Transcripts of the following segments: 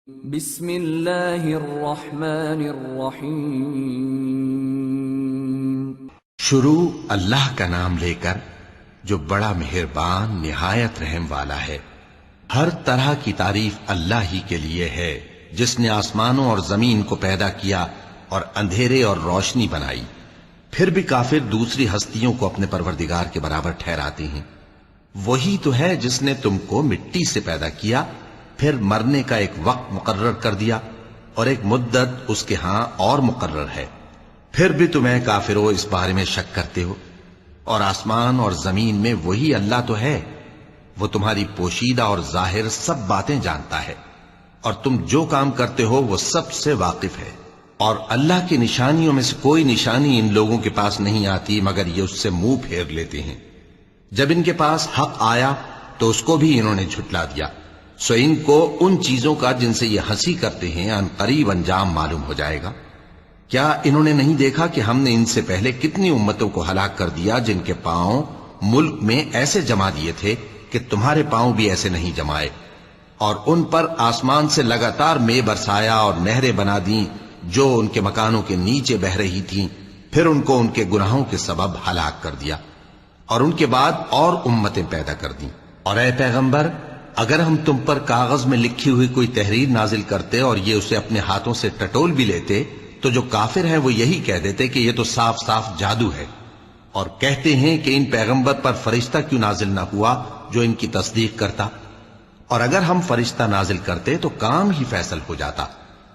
بسم اللہ الرحمن الرحیم۔ شروع اللہ کا نام لے کر جو بڑا مہربان نہایت رحم والا ہے۔ ہر طرح کی تعریف اللہ ہی کے لیے ہے جس نے آسمانوں اور زمین کو پیدا کیا اور اندھیرے اور روشنی بنائی۔ پھر بھی کافر دوسری ہستیوں کو اپنے پروردگار کے برابر ٹھہراتے ہیں۔ وہی تو ہے جس نے تم کو مٹی سے پیدا کیا، پھر مرنے کا ایک وقت مقرر کر دیا اور ایک مدت اس کے ہاں اور مقرر ہے۔ پھر بھی تمہیں کافروں اس بارے میں شک کرتے ہو، اور آسمان اور زمین میں وہی اللہ تو ہے۔ وہ تمہاری پوشیدہ اور ظاہر سب باتیں جانتا ہے، اور تم جو کام کرتے ہو وہ سب سے واقف ہے۔ اور اللہ کی نشانیوں میں سے کوئی نشانی ان لوگوں کے پاس نہیں آتی مگر یہ اس سے منہ پھیر لیتے ہیں۔ جب ان کے پاس حق آیا تو اس کو بھی انہوں نے جھٹلا دیا، سو ان کو ان چیزوں کا جن سے یہ ہنسی کرتے ہیں ان قریب انجام معلوم ہو جائے گا۔ کیا انہوں نے نہیں دیکھا کہ ہم نے ان سے پہلے کتنی امتوں کو ہلاک کر دیا جن کے پاؤں ملک میں ایسے جما دیے تھے کہ تمہارے پاؤں بھی ایسے نہیں جمائے، اور ان پر آسمان سے لگاتار مے برسایا اور نہریں بنا دیں جو ان کے مکانوں کے نیچے بہ رہی تھیں، پھر ان کو ان کے گناہوں کے سبب ہلاک کر دیا، اور ان کے بعد اور امتیں پیدا کر دیں۔ اور اے پیغمبر، اگر ہم تم پر کاغذ میں لکھی ہوئی کوئی تحریر نازل کرتے اور یہ اسے اپنے ہاتھوں سے ٹٹول بھی لیتے تو جو کافر ہیں وہ یہی کہہ دیتے کہ یہ تو صاف صاف جادو ہے، اور کہتے ہیں کہ ان پیغمبر پر فرشتہ کیوں نازل نہ ہوا جو ان کی تصدیق کرتا، اور اگر ہم فرشتہ نازل کرتے تو کام ہی فیصل ہو جاتا،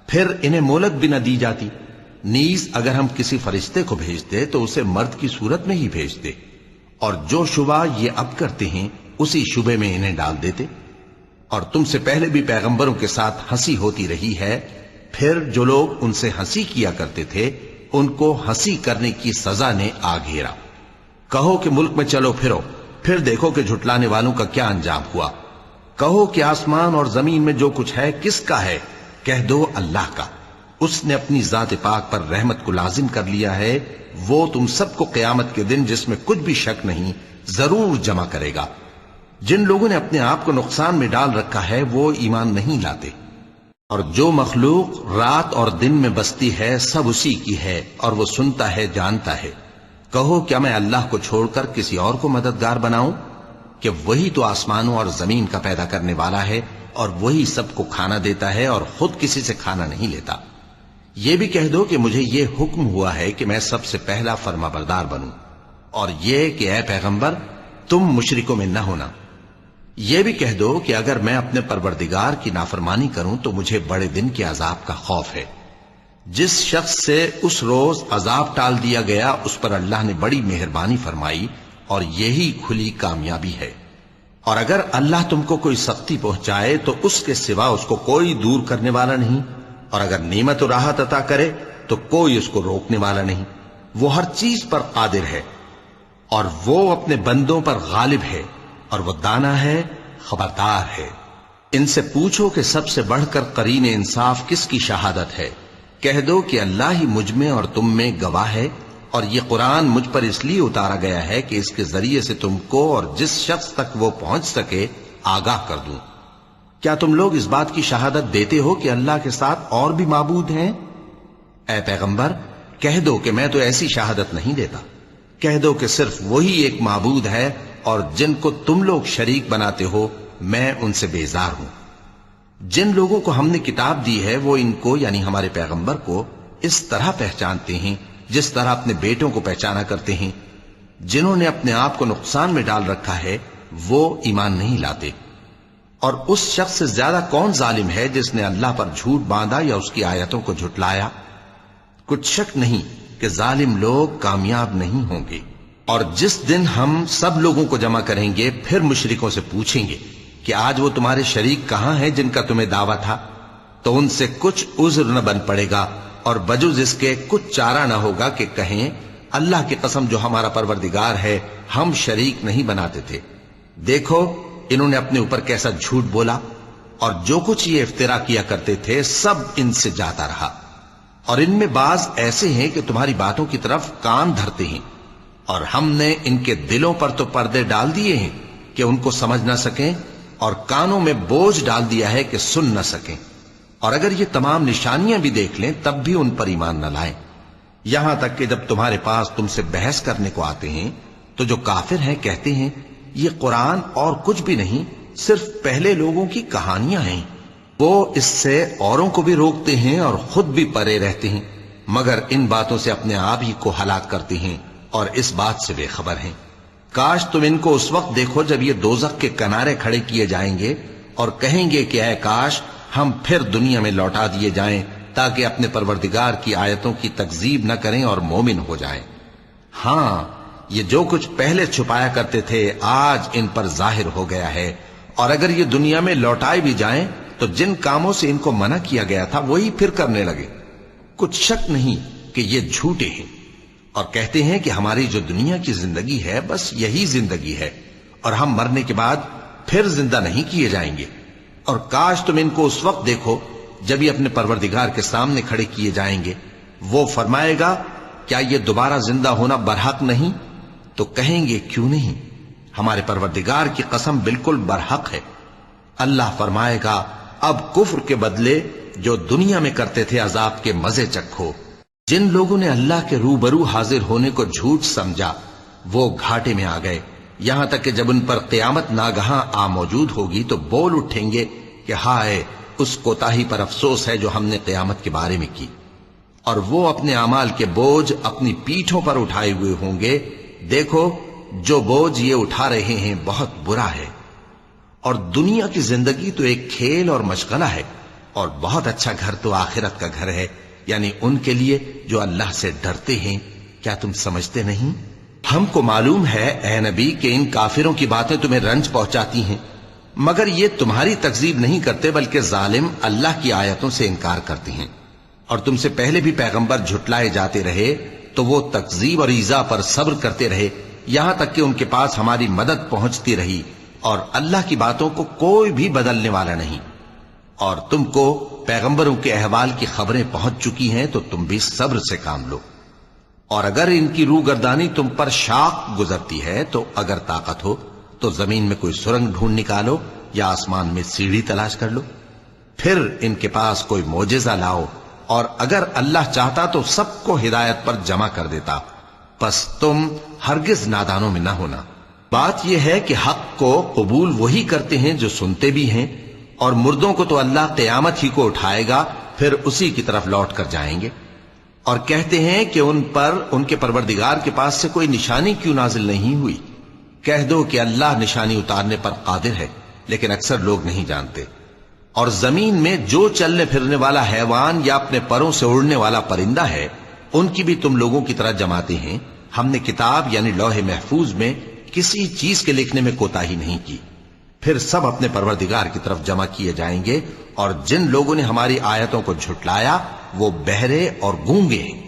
پھر انہیں مہلت بھی نہ دی جاتی۔ نیز اگر ہم کسی فرشتے کو بھیجتے تو اسے مرد کی صورت میں ہی بھیجتے، اور جو شبہ یہ اب کرتے ہیں اسی شبے میں انہیں ڈال دیتے۔ اور تم سے پہلے بھی پیغمبروں کے ساتھ ہنسی ہوتی رہی ہے، پھر جو لوگ ان سے ہنسی کیا کرتے تھے ان کو ہنسی کرنے کی سزا نے آ گھیرا۔ کہو کہ ملک میں چلو پھرو، پھر دیکھو کہ جھٹلانے والوں کا کیا انجام ہوا۔ کہو کہ آسمان اور زمین میں جو کچھ ہے کس کا ہے؟ کہہ دو اللہ کا۔ اس نے اپنی ذات پاک پر رحمت کو لازم کر لیا ہے۔ وہ تم سب کو قیامت کے دن جس میں کچھ بھی شک نہیں ضرور جمع کرے گا۔ جن لوگوں نے اپنے آپ کو نقصان میں ڈال رکھا ہے وہ ایمان نہیں لاتے، اور جو مخلوق رات اور دن میں بستی ہے سب اسی کی ہے، اور وہ سنتا ہے جانتا ہے۔ کہو کیا میں اللہ کو چھوڑ کر کسی اور کو مددگار بناؤں؟ کہ وہی تو آسمانوں اور زمین کا پیدا کرنے والا ہے، اور وہی سب کو کھانا دیتا ہے اور خود کسی سے کھانا نہیں لیتا۔ یہ بھی کہہ دو کہ مجھے یہ حکم ہوا ہے کہ میں سب سے پہلا فرما بردار بنوں، اور یہ کہ اے پیغمبر تم مشرکوں میں نہ ہونا۔ یہ بھی کہہ دو کہ اگر میں اپنے پروردگار کی نافرمانی کروں تو مجھے بڑے دن کے عذاب کا خوف ہے۔ جس شخص سے اس روز عذاب ٹال دیا گیا اس پر اللہ نے بڑی مہربانی فرمائی، اور یہی کھلی کامیابی ہے۔ اور اگر اللہ تم کو کوئی سختی پہنچائے تو اس کے سوا اس کو کوئی دور کرنے والا نہیں، اور اگر نعمت و راحت عطا کرے تو کوئی اس کو روکنے والا نہیں۔ وہ ہر چیز پر قادر ہے، اور وہ اپنے بندوں پر غالب ہے، اور وہ دانا ہے، خبردار ہے۔ ان سے پوچھو کہ سب سے بڑھ کر قرین انصاف کس کی شہادت ہے؟ کہہ دو کہ اللہ ہی مجھ میں اور تم میں گواہ ہے، اور یہ قرآن مجھ پر اس لیے اتارا گیا ہے کہ اس کے ذریعے سے تم کو اور جس شخص تک وہ پہنچ سکے آگاہ کر دوں۔ کیا تم لوگ اس بات کی شہادت دیتے ہو کہ اللہ کے ساتھ اور بھی معبود ہیں؟ اے پیغمبر کہہ دو کہ میں تو ایسی شہادت نہیں دیتا۔ کہہ دو کہ صرف وہی ایک معبود ہے، اور جن کو تم لوگ شریک بناتے ہو میں ان سے بیزار ہوں۔ جن لوگوں کو ہم نے کتاب دی ہے وہ ان کو یعنی ہمارے پیغمبر کو اس طرح پہچانتے ہیں جس طرح اپنے بیٹوں کو پہچانا کرتے ہیں۔ جنہوں نے اپنے آپ کو نقصان میں ڈال رکھا ہے وہ ایمان نہیں لاتے۔ اور اس شخص سے زیادہ کون ظالم ہے جس نے اللہ پر جھوٹ باندھا یا اس کی آیتوں کو جھٹلایا؟ کچھ شک نہیں کہ ظالم لوگ کامیاب نہیں ہوں گے۔ اور جس دن ہم سب لوگوں کو جمع کریں گے پھر مشرکوں سے پوچھیں گے کہ آج وہ تمہارے شریک کہاں ہیں جن کا تمہیں دعویٰ تھا؟ تو ان سے کچھ عذر نہ بن پڑے گا، اور بجز اس کے کچھ چارہ نہ ہوگا کہ کہیں اللہ کی قسم جو ہمارا پروردگار ہے ہم شریک نہیں بناتے تھے۔ دیکھو انہوں نے اپنے اوپر کیسا جھوٹ بولا، اور جو کچھ یہ افترا کیا کرتے تھے سب ان سے جاتا رہا۔ اور ان میں بعض ایسے ہیں کہ تمہاری باتوں کی طرف کان دھرتے ہیں، اور ہم نے ان کے دلوں پر تو پردے ڈال دیے ہیں کہ ان کو سمجھ نہ سکیں، اور کانوں میں بوجھ ڈال دیا ہے کہ سن نہ سکیں۔ اور اگر یہ تمام نشانیاں بھی دیکھ لیں تب بھی ان پر ایمان نہ لائیں، یہاں تک کہ جب تمہارے پاس تم سے بحث کرنے کو آتے ہیں تو جو کافر ہیں کہتے ہیں یہ قرآن اور کچھ بھی نہیں، صرف پہلے لوگوں کی کہانیاں ہیں۔ وہ اس سے اوروں کو بھی روکتے ہیں اور خود بھی پرے رہتے ہیں، مگر ان باتوں سے اپنے آپ ہی کو ہلاک کرتے ہیں اور اس بات سے بے خبر ہیں۔ کاش تم ان کو اس وقت دیکھو جب یہ دوزخ کے کنارے کھڑے کیے جائیں گے اور کہیں گے کہ اے کاش ہم پھر دنیا میں لوٹا دیے جائیں تاکہ اپنے پروردگار کی آیتوں کی تکذیب نہ کریں اور مومن ہو جائیں۔ ہاں، یہ جو کچھ پہلے چھپایا کرتے تھے آج ان پر ظاہر ہو گیا ہے، اور اگر یہ دنیا میں لوٹائے بھی جائیں تو جن کاموں سے ان کو منع کیا گیا تھا وہی پھر کرنے لگے۔ کچھ شک نہیں کہ یہ جھوٹے ہیں، اور کہتے ہیں کہ ہماری جو دنیا کی زندگی ہے بس یہی زندگی ہے، اور ہم مرنے کے بعد پھر زندہ نہیں کیے جائیں گے۔ اور کاش تم ان کو اس وقت دیکھو جب یہ اپنے پروردگار کے سامنے کھڑے کیے جائیں گے، وہ فرمائے گا کیا یہ دوبارہ زندہ ہونا برحق نہیں؟ تو کہیں گے کیوں نہیں، ہمارے پروردگار کی قسم بالکل برحق ہے۔ اللہ فرمائے گا اب کفر کے بدلے جو دنیا میں کرتے تھے عذاب کے مزے چکھو۔ جن لوگوں نے اللہ کے روبرو حاضر ہونے کو جھوٹ سمجھا وہ گھاٹے میں آ گئے، یہاں تک کہ جب ان پر قیامت ناگہاں آ موجود ہوگی تو بول اٹھیں گے کہ ہائے اس کوتاہی پر افسوس ہے جو ہم نے قیامت کے بارے میں کی، اور وہ اپنے اعمال کے بوجھ اپنی پیٹھوں پر اٹھائے ہوئے ہوں گے۔ دیکھو جو بوجھ یہ اٹھا رہے ہیں بہت برا ہے، اور دنیا کی زندگی تو ایک کھیل اور مشغلہ ہے، اور بہت اچھا گھر تو آخرت کا گھر ہے، یعنی ان کے لیے جو اللہ سے ڈرتے ہیں۔ کیا تم سمجھتے نہیں؟ ہم کو معلوم ہے اے نبی کہ ان کافروں کی باتیں تمہیں رنج پہنچاتی ہیں، مگر یہ تمہاری تکذیب نہیں کرتے بلکہ ظالم اللہ کی آیتوں سے انکار کرتے ہیں، اور تم سے پہلے بھی پیغمبر جھٹلائے جاتے رہے تو وہ تکذیب اور ایذا پر صبر کرتے رہے، یہاں تک کہ ان کے پاس ہماری مدد پہنچتی رہی، اور اللہ کی باتوں کو کوئی بھی بدلنے والا نہیں۔ اور تم کو پیغمبروں کے احوال کی خبریں پہنچ چکی ہیں تو تم بھی صبر سے کام لو، اور اگر ان کی روح گردانی تم پر شاق گزرتی ہے تو اگر طاقت ہو تو زمین میں کوئی سرنگ ڈھونڈ نکالو یا آسمان میں سیڑھی تلاش کر لو، پھر ان کے پاس کوئی معجزہ لاؤ، اور اگر اللہ چاہتا تو سب کو ہدایت پر جمع کر دیتا، پس تم ہرگز نادانوں میں نہ ہونا۔ بات یہ ہے کہ حق کو قبول وہی کرتے ہیں جو سنتے بھی ہیں، اور مردوں کو تو اللہ قیامت ہی کو اٹھائے گا، پھر اسی کی طرف لوٹ کر جائیں گے۔ اور کہتے ہیں کہ ان پر ان کے پروردگار کے پاس سے کوئی نشانی کیوں نازل نہیں ہوئی؟ کہہ دو کہ اللہ نشانی اتارنے پر قادر ہے، لیکن اکثر لوگ نہیں جانتے۔ اور زمین میں جو چلنے پھرنے والا حیوان یا اپنے پروں سے اڑنے والا پرندہ ہے ان کی بھی تم لوگوں کی طرح جماتے ہیں۔ ہم نے کتاب یعنی لوح محفوظ میں کسی چیز کے لکھنے میں کوتاہی نہیں کی، پھر سب اپنے پروردگار کی طرف جمع کیے جائیں گے۔ اور جن لوگوں نے ہماری آیتوں کو جھٹلایا وہ بہرے اور گونگے ہیں،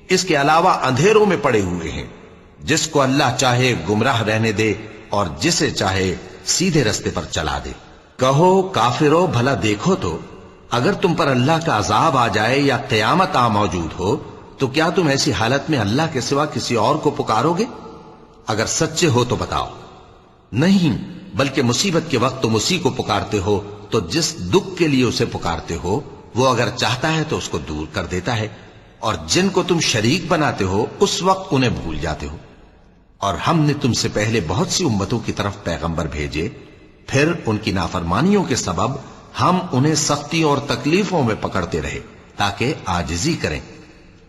اس کے علاوہ اندھیروں میں پڑے ہوئے ہیں۔ جس کو اللہ چاہے گمراہ رہنے دے اور جسے چاہے سیدھے رستے پر چلا دے۔ کہو کافرو بھلا دیکھو تو اگر تم پر اللہ کا عذاب آ جائے یا قیامت آ موجود ہو تو کیا تم ایسی حالت میں اللہ کے سوا کسی اور کو پکارو گے؟ اگر سچے ہو تو بتاؤ۔ نہیں، بلکہ مصیبت کے وقت تم اسی کو پکارتے ہو، تو جس دکھ کے لیے اسے پکارتے ہو وہ اگر چاہتا ہے تو اس کو دور کر دیتا ہے، اور جن کو تم شریک بناتے ہو اس وقت انہیں بھول جاتے ہو۔ اور ہم نے تم سے پہلے بہت سی امتوں کی طرف پیغمبر بھیجے، پھر ان کی نافرمانیوں کے سبب ہم انہیں سختی اور تکلیفوں میں پکڑتے رہے تاکہ عاجزی کریں۔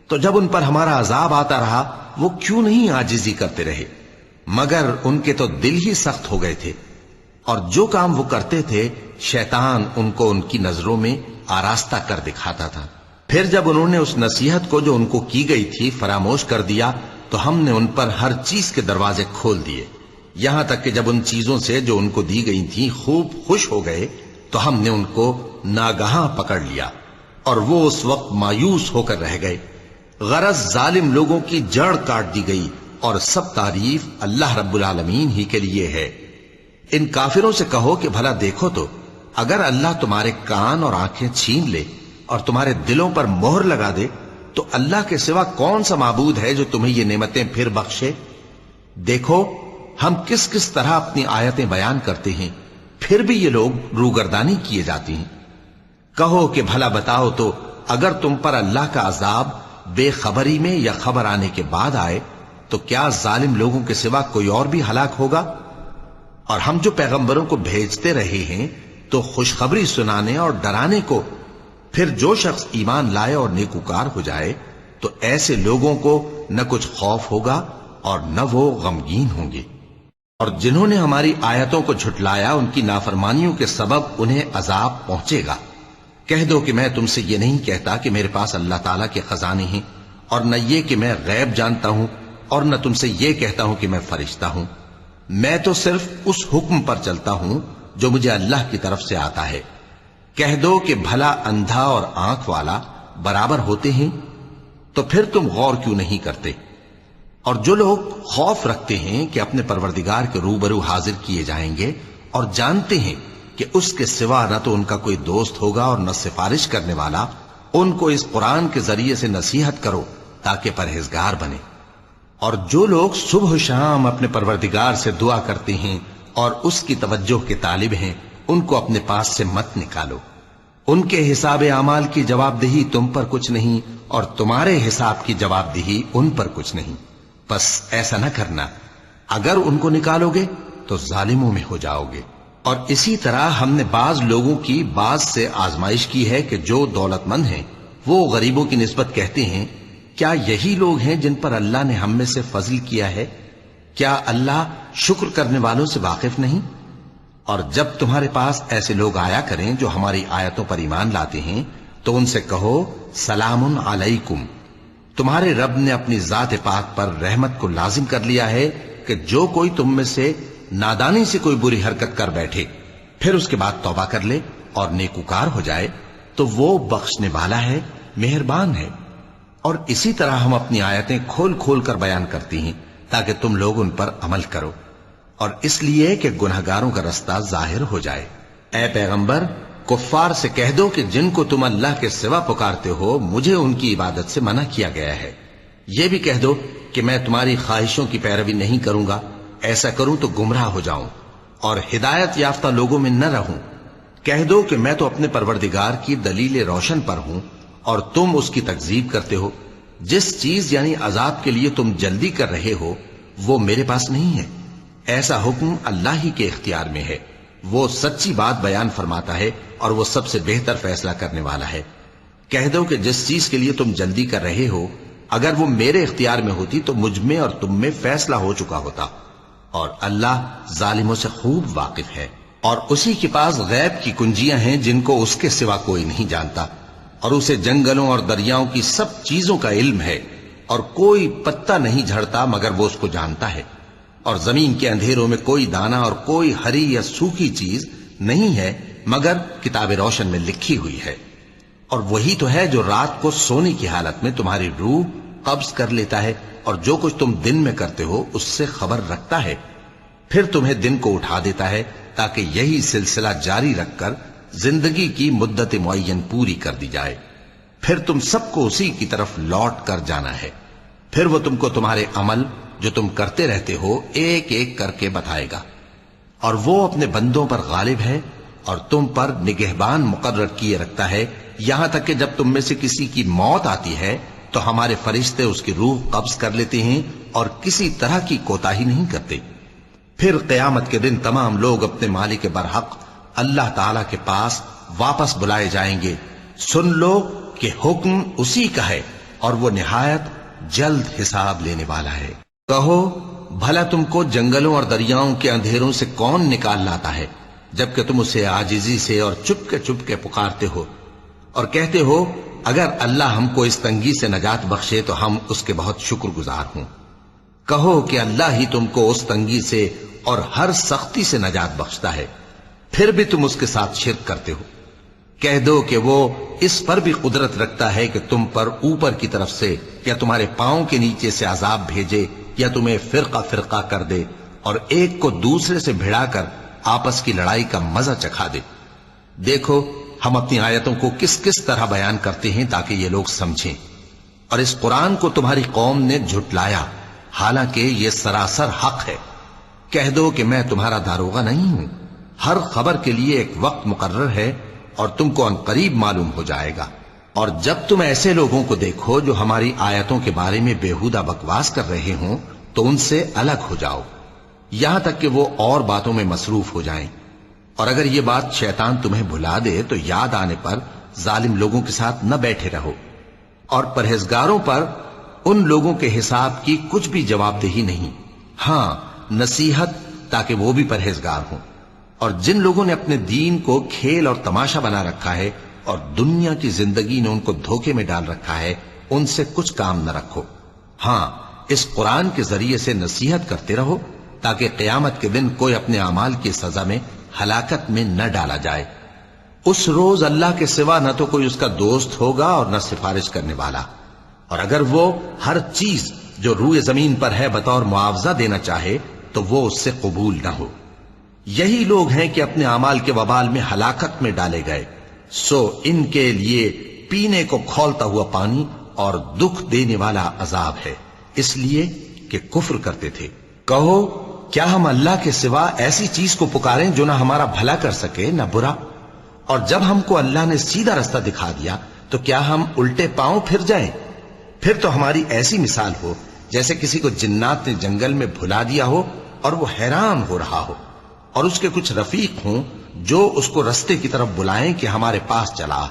تو جب ان پر ہمارا عذاب آتا رہا وہ کیوں نہیں عاجزی کرتے رہے؟ مگر ان کے تو دل ہی سخت ہو گئے تھے، اور جو کام وہ کرتے تھے شیطان ان کو ان کی نظروں میں آراستہ کر دکھاتا تھا۔ پھر جب انہوں نے اس نصیحت کو جو ان کو کی گئی تھی فراموش کر دیا تو ہم نے ان پر ہر چیز کے دروازے کھول دیے، یہاں تک کہ جب ان چیزوں سے جو ان کو دی گئی تھیں خوب خوش ہو گئے تو ہم نے ان کو ناگہاں پکڑ لیا، اور وہ اس وقت مایوس ہو کر رہ گئے۔ غرض ظالم لوگوں کی جڑ کاٹ دی گئی، اور سب تعریف اللہ رب العالمین ہی کے لیے ہے۔ ان کافروں سے کہو کہ بھلا دیکھو تو اگر اللہ تمہارے کان اور آنکھیں چھین لے اور تمہارے دلوں پر مہر لگا دے تو اللہ کے سوا کون سا معبود ہے جو تمہیں یہ نعمتیں پھر بخشے؟ دیکھو ہم کس کس طرح اپنی آیتیں بیان کرتے ہیں، پھر بھی یہ لوگ روگردانی کیے جاتے ہیں۔ کہو کہ بھلا بتاؤ تو اگر تم پر اللہ کا عذاب بے خبری میں یا خبر آنے کے بعد آئے تو کیا ظالم لوگوں کے سوا کوئی اور بھی ہلاک ہوگا؟ اور ہم جو پیغمبروں کو بھیجتے رہے ہیں تو خوشخبری سنانے اور ڈرانے کو، پھر جو شخص ایمان لائے اور نیکوکار ہو جائے تو ایسے لوگوں کو نہ کچھ خوف ہوگا اور نہ وہ غمگین ہوں گے۔ اور جنہوں نے ہماری آیتوں کو جھٹلایا ان کی نافرمانیوں کے سبب انہیں عذاب پہنچے گا۔ کہہ دو کہ میں تم سے یہ نہیں کہتا کہ میرے پاس اللہ تعالیٰ کے خزانے ہیں، اور نہ یہ کہ میں غیب جانتا ہوں، اور نہ تم سے یہ کہتا ہوں کہ میں فرشتہ ہوں۔ میں تو صرف اس حکم پر چلتا ہوں جو مجھے اللہ کی طرف سے آتا ہے۔ کہہ دو کہ بھلا اندھا اور آنکھ والا برابر ہوتے ہیں؟ تو پھر تم غور کیوں نہیں کرتے؟ اور جو لوگ خوف رکھتے ہیں کہ اپنے پروردگار کے روبرو حاضر کیے جائیں گے اور جانتے ہیں کہ اس کے سوا نہ تو ان کا کوئی دوست ہوگا اور نہ سفارش کرنے والا، ان کو اس قرآن کے ذریعے سے نصیحت کرو تاکہ پرہیزگار بنے۔ اور جو لوگ صبح و شام اپنے پروردگار سے دعا کرتے ہیں اور اس کی توجہ کے طالب ہیں، ان کو اپنے پاس سے مت نکالو۔ ان کے حساب اعمال کی جواب دہی تم پر کچھ نہیں، اور تمہارے حساب کی جواب دہی ان پر کچھ نہیں۔ بس ایسا نہ کرنا، اگر ان کو نکالو گے تو ظالموں میں ہو جاؤ گے۔ اور اسی طرح ہم نے بعض لوگوں کی بعض سے آزمائش کی ہے کہ جو دولت مند ہیں وہ غریبوں کی نسبت کہتے ہیں کیا یہی لوگ ہیں جن پر اللہ نے ہم میں سے فضل کیا ہے؟ کیا اللہ شکر کرنے والوں سے واقف نہیں؟ اور جب تمہارے پاس ایسے لوگ آیا کریں جو ہماری آیتوں پر ایمان لاتے ہیں تو ان سے کہو سلام علیکم، تمہارے رب نے اپنی ذات پاک پر رحمت کو لازم کر لیا ہے کہ جو کوئی تم میں سے نادانی سے کوئی بری حرکت کر بیٹھے پھر اس کے بعد توبہ کر لے اور نیکوکار ہو جائے تو وہ بخشنے والا ہے، مہربان ہے۔ اور اسی طرح ہم اپنی آیتیں کھول کھول کر بیان کرتی ہیں تاکہ تم لوگ ان پر عمل کرو، اور اس لیے کہ گناہگاروں کا رستہ ظاہر ہو جائے۔ اے پیغمبر، کفار سے کہہ دو کہ جن کو تم اللہ کے سوا پکارتے ہو مجھے ان کی عبادت سے منع کیا گیا ہے۔ یہ بھی کہہ دو کہ میں تمہاری خواہشوں کی پیروی نہیں کروں گا، ایسا کروں تو گمراہ ہو جاؤں اور ہدایت یافتہ لوگوں میں نہ رہوں۔ کہہ دو کہ میں تو اپنے پروردگار کی دلیل روشن پر ہوں اور تم اس کی تکذیب کرتے ہو۔ جس چیز یعنی عذاب کے لیے تم جلدی کر رہے ہو وہ میرے پاس نہیں ہے، ایسا حکم اللہ ہی کے اختیار میں ہے۔ وہ سچی بات بیان فرماتا ہے اور وہ سب سے بہتر فیصلہ کرنے والا ہے۔ کہہ دو کہ جس چیز کے لیے تم جلدی کر رہے ہو اگر وہ میرے اختیار میں ہوتی تو مجھ میں اور تم میں فیصلہ ہو چکا ہوتا، اور اللہ ظالموں سے خوب واقف ہے۔ اور اسی کے پاس غیب کی کنجیاں ہیں جن کو اس کے سوا کوئی نہیں جانتا، اور اسے جنگلوں اور دریاؤں کی سب چیزوں کا علم ہے، اور کوئی پتا نہیں جھڑتا مگر وہ اس کو جانتا ہے، اور زمین کے اندھیروں میں کوئی دانہ اور کوئی ہری یا سوکھی چیز نہیں ہے مگر کتاب روشن میں لکھی ہوئی ہے۔ اور وہی تو ہے جو رات کو سونے کی حالت میں تمہاری روح قبض کر لیتا ہے اور جو کچھ تم دن میں کرتے ہو اس سے خبر رکھتا ہے، پھر تمہیں دن کو اٹھا دیتا ہے تاکہ یہی سلسلہ جاری رکھ کر زندگی کی مدت معین پوری کر دی جائے، پھر تم سب کو اسی کی طرف لوٹ کر جانا ہے۔ پھر وہ تم کو تمہارے عمل جو تم کرتے رہتے ہو ایک ایک کر کے بتائے گا، اور وہ اپنے بندوں پر غالب ہے اور تم پر نگہبان مقرر کیے رکھتا ہے، یہاں تک کہ جب تم میں سے کسی کی موت آتی ہے تو ہمارے فرشتے اس کی روح قبض کر لیتے ہیں اور کسی طرح کی کوتاہی نہیں کرتے۔ پھر قیامت کے دن تمام لوگ اپنے مالک برحق اللہ تعالی کے پاس واپس بلائے جائیں گے۔ سن لو کہ حکم اسی کا ہے اور وہ نہایت جلد حساب لینے والا ہے۔ کہو بھلا تم کو جنگلوں اور دریاؤں کے اندھیروں سے کون نکال لاتا ہے جبکہ تم اسے عاجزی سے اور چپ کے پکارتے ہو اور کہتے ہو اگر اللہ ہم کو اس تنگی سے نجات بخشے تو ہم اس کے بہت شکر گزار ہوں۔ کہو کہ اللہ ہی تم کو اس تنگی سے اور ہر سختی سے نجات بخشتا ہے، پھر بھی تم اس کے ساتھ شرک کرتے ہو۔ کہہ دو کہ وہ اس پر بھی قدرت رکھتا ہے کہ تم پر اوپر کی طرف سے یا تمہارے پاؤں کے نیچے سے عذاب بھیجے یا تمہیں فرقہ فرقہ کر دے اور ایک کو دوسرے سے بھڑا کر آپس کی لڑائی کا مزہ چکھا دے۔ دیکھو ہم اپنی آیتوں کو کس کس طرح بیان کرتے ہیں تاکہ یہ لوگ سمجھیں، اور اس قرآن کو تمہاری قوم نے جھٹلایا حالانکہ یہ سراسر حق ہے۔ کہہ دو کہ میں تمہارا داروغہ نہیں ہوں، ہر خبر کے لیے ایک وقت مقرر ہے اور تم کو ان قریب معلوم ہو جائے گا۔ اور جب تم ایسے لوگوں کو دیکھو جو ہماری آیتوں کے بارے میں بےہودہ بکواس کر رہے ہوں تو ان سے الگ ہو جاؤ، یہاں تک کہ وہ اور باتوں میں مصروف ہو جائیں۔ اور اگر یہ بات شیطان تمہیں بھلا دے تو یاد آنے پر ظالم لوگوں کے ساتھ نہ بیٹھے رہو، اور پرہیزگاروں پر ان لوگوں کے حساب کی کچھ بھی جواب دہی نہیں، ہاں نصیحت تاکہ وہ بھی پرہیزگار ہوں۔ اور جن لوگوں نے اپنے دین کو کھیل اور تماشا بنا رکھا ہے اور دنیا کی زندگی نے ان کو دھوکے میں ڈال رکھا ہے، ان سے کچھ کام نہ رکھو، ہاں اس قرآن کے ذریعے سے نصیحت کرتے رہو تاکہ قیامت کے دن کوئی اپنے اعمال کی سزا میں ہلاکت میں نہ ڈالا جائے۔ اس روز اللہ کے سوا نہ تو کوئی اس کا دوست ہوگا اور نہ سفارش کرنے والا، اور اگر وہ ہر چیز جو روئے زمین پر ہے بطور معاوضہ دینا چاہے تو وہ اس سے قبول نہ ہو۔ یہی لوگ ہیں کہ اپنے اعمال کے وبال میں ہلاکت میں ڈالے گئے، سو ان کے لیے پینے کو کھولتا ہوا پانی اور دکھ دینے والا عذاب ہے، اس لیے کہ کفر کرتے تھے۔ کہو کیا ہم اللہ کے سوا ایسی چیز کو پکاریں جو نہ ہمارا بھلا کر سکے نہ برا؟ اور جب ہم کو اللہ نے سیدھا رستہ دکھا دیا تو کیا ہم الٹے پاؤں پھر جائیں؟ پھر تو ہماری ایسی مثال ہو جیسے کسی کو جنات نے جنگل میں بھلا دیا ہو اور وہ حیران ہو رہا ہو، اور اس کے کچھ رفیق ہوں جو اس کو رستے کی طرف بلائیں کہ ہمارے پاس چلا۔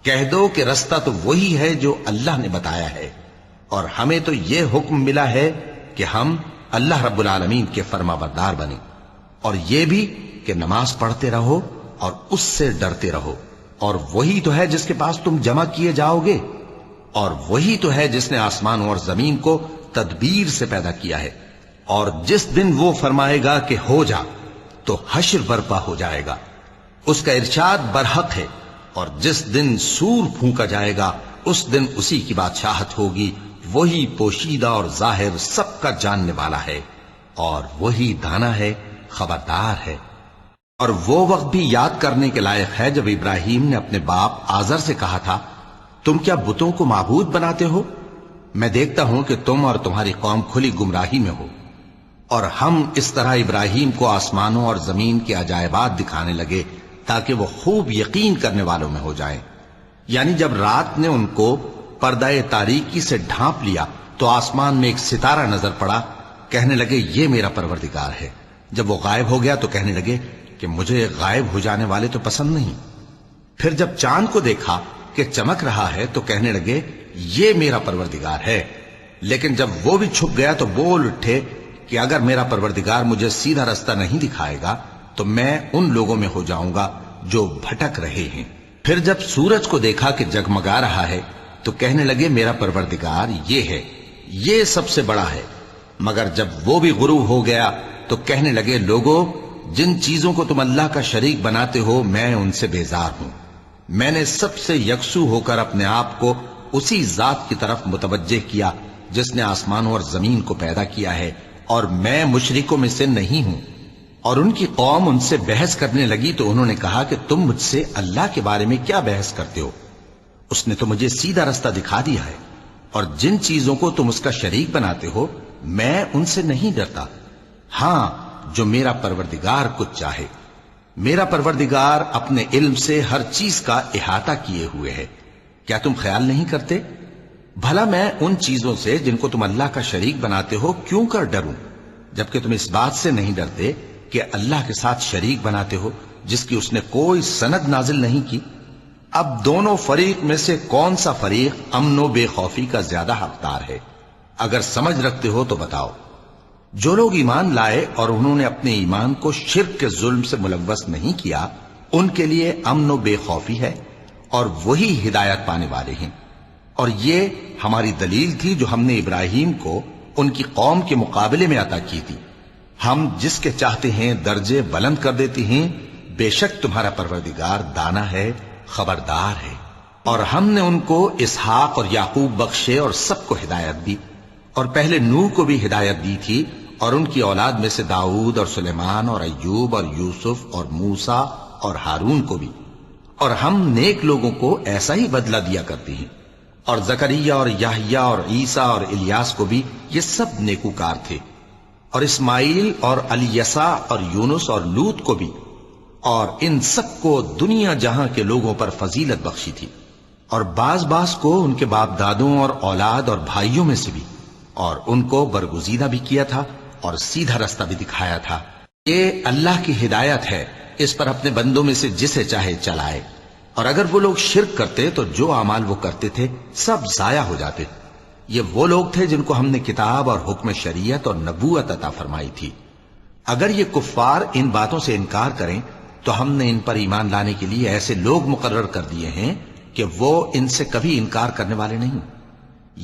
کہہ دو کہ رستہ تو وہی ہے جو اللہ نے بتایا ہے، اور ہمیں تو یہ حکم ملا ہے کہ ہم اللہ رب العالمین کے فرما بردار بنیں، اور یہ بھی کہ نماز پڑھتے رہو اور اس سے ڈرتے رہو، اور وہی تو ہے جس کے پاس تم جمع کیے جاؤ گے، اور وہی تو ہے جس نے آسمانوں اور زمین کو تدبیر سے پیدا کیا ہے، اور جس دن وہ فرمائے گا کہ ہو جا تو حشر برپا ہو جائے گا، اس کا ارشاد برحق ہے، اور جس دن سور پھونکا جائے گا اس دن اسی کی بادشاہت ہوگی، وہی پوشیدہ اور ظاہر سب کا جاننے والا ہے، اور وہی دانا ہے، خبردار ہے۔ اور وہ وقت بھی یاد کرنے کے لائق ہے جب ابراہیم نے اپنے باپ آزر سے کہا تھا، تم کیا بتوں کو معبود بناتے ہو؟ میں دیکھتا ہوں کہ تم اور تمہاری قوم کھلی گمراہی میں ہو۔ اور ہم اس طرح ابراہیم کو آسمانوں اور زمین کے عجائبات دکھانے لگے تاکہ وہ خوب یقین کرنے والوں میں ہو جائیں۔ یعنی جب رات نے ان کو پردہ تاریکی سے ڈھانپ لیا تو آسمان میں ایک ستارہ نظر پڑا، کہنے لگے یہ میرا پروردگار ہے۔ جب وہ غائب ہو گیا تو کہنے لگے کہ مجھے غائب ہو جانے والے تو پسند نہیں۔ پھر جب چاند کو دیکھا کہ چمک رہا ہے تو کہنے لگے یہ میرا پروردگار ہے۔ لیکن جب وہ بھی چھپ گیا تو بول اٹھے کہ اگر میرا پروردگار مجھے سیدھا رستہ نہیں دکھائے گا تو میں ان لوگوں میں ہو جاؤں گا جو بھٹک رہے ہیں۔ پھر جب سورج کو دیکھا کہ جگمگا رہا ہے تو کہنے لگے میرا پروردگار یہ ہے، یہ سب سے بڑا ہے۔ مگر جب وہ بھی غروب ہو گیا تو کہنے لگے لوگو، جن چیزوں کو تم اللہ کا شریک بناتے ہو میں ان سے بیزار ہوں۔ میں نے سب سے یکسو ہو کر اپنے آپ کو اسی ذات کی طرف متوجہ کیا جس نے آسمانوں اور زمین کو پیدا کیا ہے، اور میں مشرکوں میں سے نہیں ہوں۔ اور ان کی قوم ان سے بحث کرنے لگی تو انہوں نے کہا کہ تم مجھ سے اللہ کے بارے میں کیا بحث کرتے ہو؟ اس نے تو مجھے سیدھا رستہ دکھا دیا ہے، اور جن چیزوں کو تم اس کا شریک بناتے ہو میں ان سے نہیں ڈرتا، ہاں جو میرا پروردگار کچھ چاہے۔ میرا پروردگار اپنے علم سے ہر چیز کا احاطہ کیے ہوئے ہے۔ کیا تم خیال نہیں کرتے؟ بھلا میں ان چیزوں سے جن کو تم اللہ کا شریک بناتے ہو کیوں کر ڈروں، جبکہ تم اس بات سے نہیں ڈرتے کہ اللہ کے ساتھ شریک بناتے ہو جس کی اس نے کوئی سند نازل نہیں کی۔ اب دونوں فریق میں سے کون سا فریق امن و بے خوفی کا زیادہ حقدار ہے؟ اگر سمجھ رکھتے ہو تو بتاؤ۔ جو لوگ ایمان لائے اور انہوں نے اپنے ایمان کو شرک کے ظلم سے ملوث نہیں کیا، ان کے لیے امن و بے خوفی ہے، اور وہی ہدایت پانے والے ہیں۔ اور یہ ہماری دلیل تھی جو ہم نے ابراہیم کو ان کی قوم کے مقابلے میں عطا کی تھی۔ ہم جس کے چاہتے ہیں درجے بلند کر دیتے ہیں، بے شک تمہارا پروردگار دانا ہے، خبردار ہے۔ اور ہم نے ان کو اسحاق اور یعقوب بخشے اور سب کو ہدایت دی، اور پہلے نوح کو بھی ہدایت دی تھی، اور ان کی اولاد میں سے داؤد اور سلیمان اور ایوب اور یوسف اور موسیٰ اور ہارون کو بھی۔ اور ہم نیک لوگوں کو ایسا ہی بدلہ دیا کرتے ہیں۔ اور زکریا اور یحییٰ اور عیسیٰ اور الیاس کو بھی، یہ سب نیکوکار تھے۔ اور اسماعیل اور الیسع اور یونس اور لوط کو بھی، اور ان سب کو دنیا جہاں کے لوگوں پر فضیلت بخشی تھی، اور بعض کو ان کے باپ دادوں اور اولاد اور بھائیوں میں سے بھی، اور ان کو برگزیدہ بھی کیا تھا اور سیدھا رستہ بھی دکھایا تھا۔ یہ اللہ کی ہدایت ہے، اس پر اپنے بندوں میں سے جسے چاہے چلائے، اور اگر وہ لوگ شرک کرتے تو جو اعمال وہ کرتے تھے سب ضائع ہو جاتے۔ یہ وہ لوگ تھے جن کو ہم نے کتاب اور حکم شریعت اور نبوت عطا فرمائی تھی۔ اگر یہ کفار ان باتوں سے انکار کریں تو ہم نے ان پر ایمان لانے کے لیے ایسے لوگ مقرر کر دیے ہیں کہ وہ ان سے کبھی انکار کرنے والے نہیں۔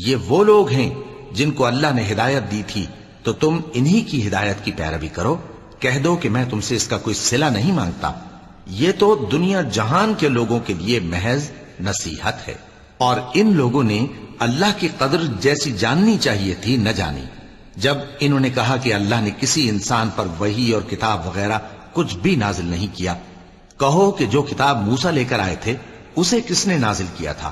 یہ وہ لوگ ہیں جن کو اللہ نے ہدایت دی تھی، تو تم انہی کی ہدایت کی پیروی کرو۔ کہہ دو کہ میں تم سے اس کا کوئی صلہ نہیں مانگتا، یہ تو دنیا جہان کے لوگوں کے لیے محض نصیحت ہے۔ اور ان لوگوں نے اللہ کی قدر جیسی جاننی چاہیے تھی نہ جانی۔ جب انہوں نے کہا کہ اللہ نے کسی انسان پر وحی اور کتاب وغیرہ کچھ بھی نازل نہیں کیا، کہو کہ جو کتاب موسیٰ لے کر آئے تھے اسے کس نے نازل کیا تھا،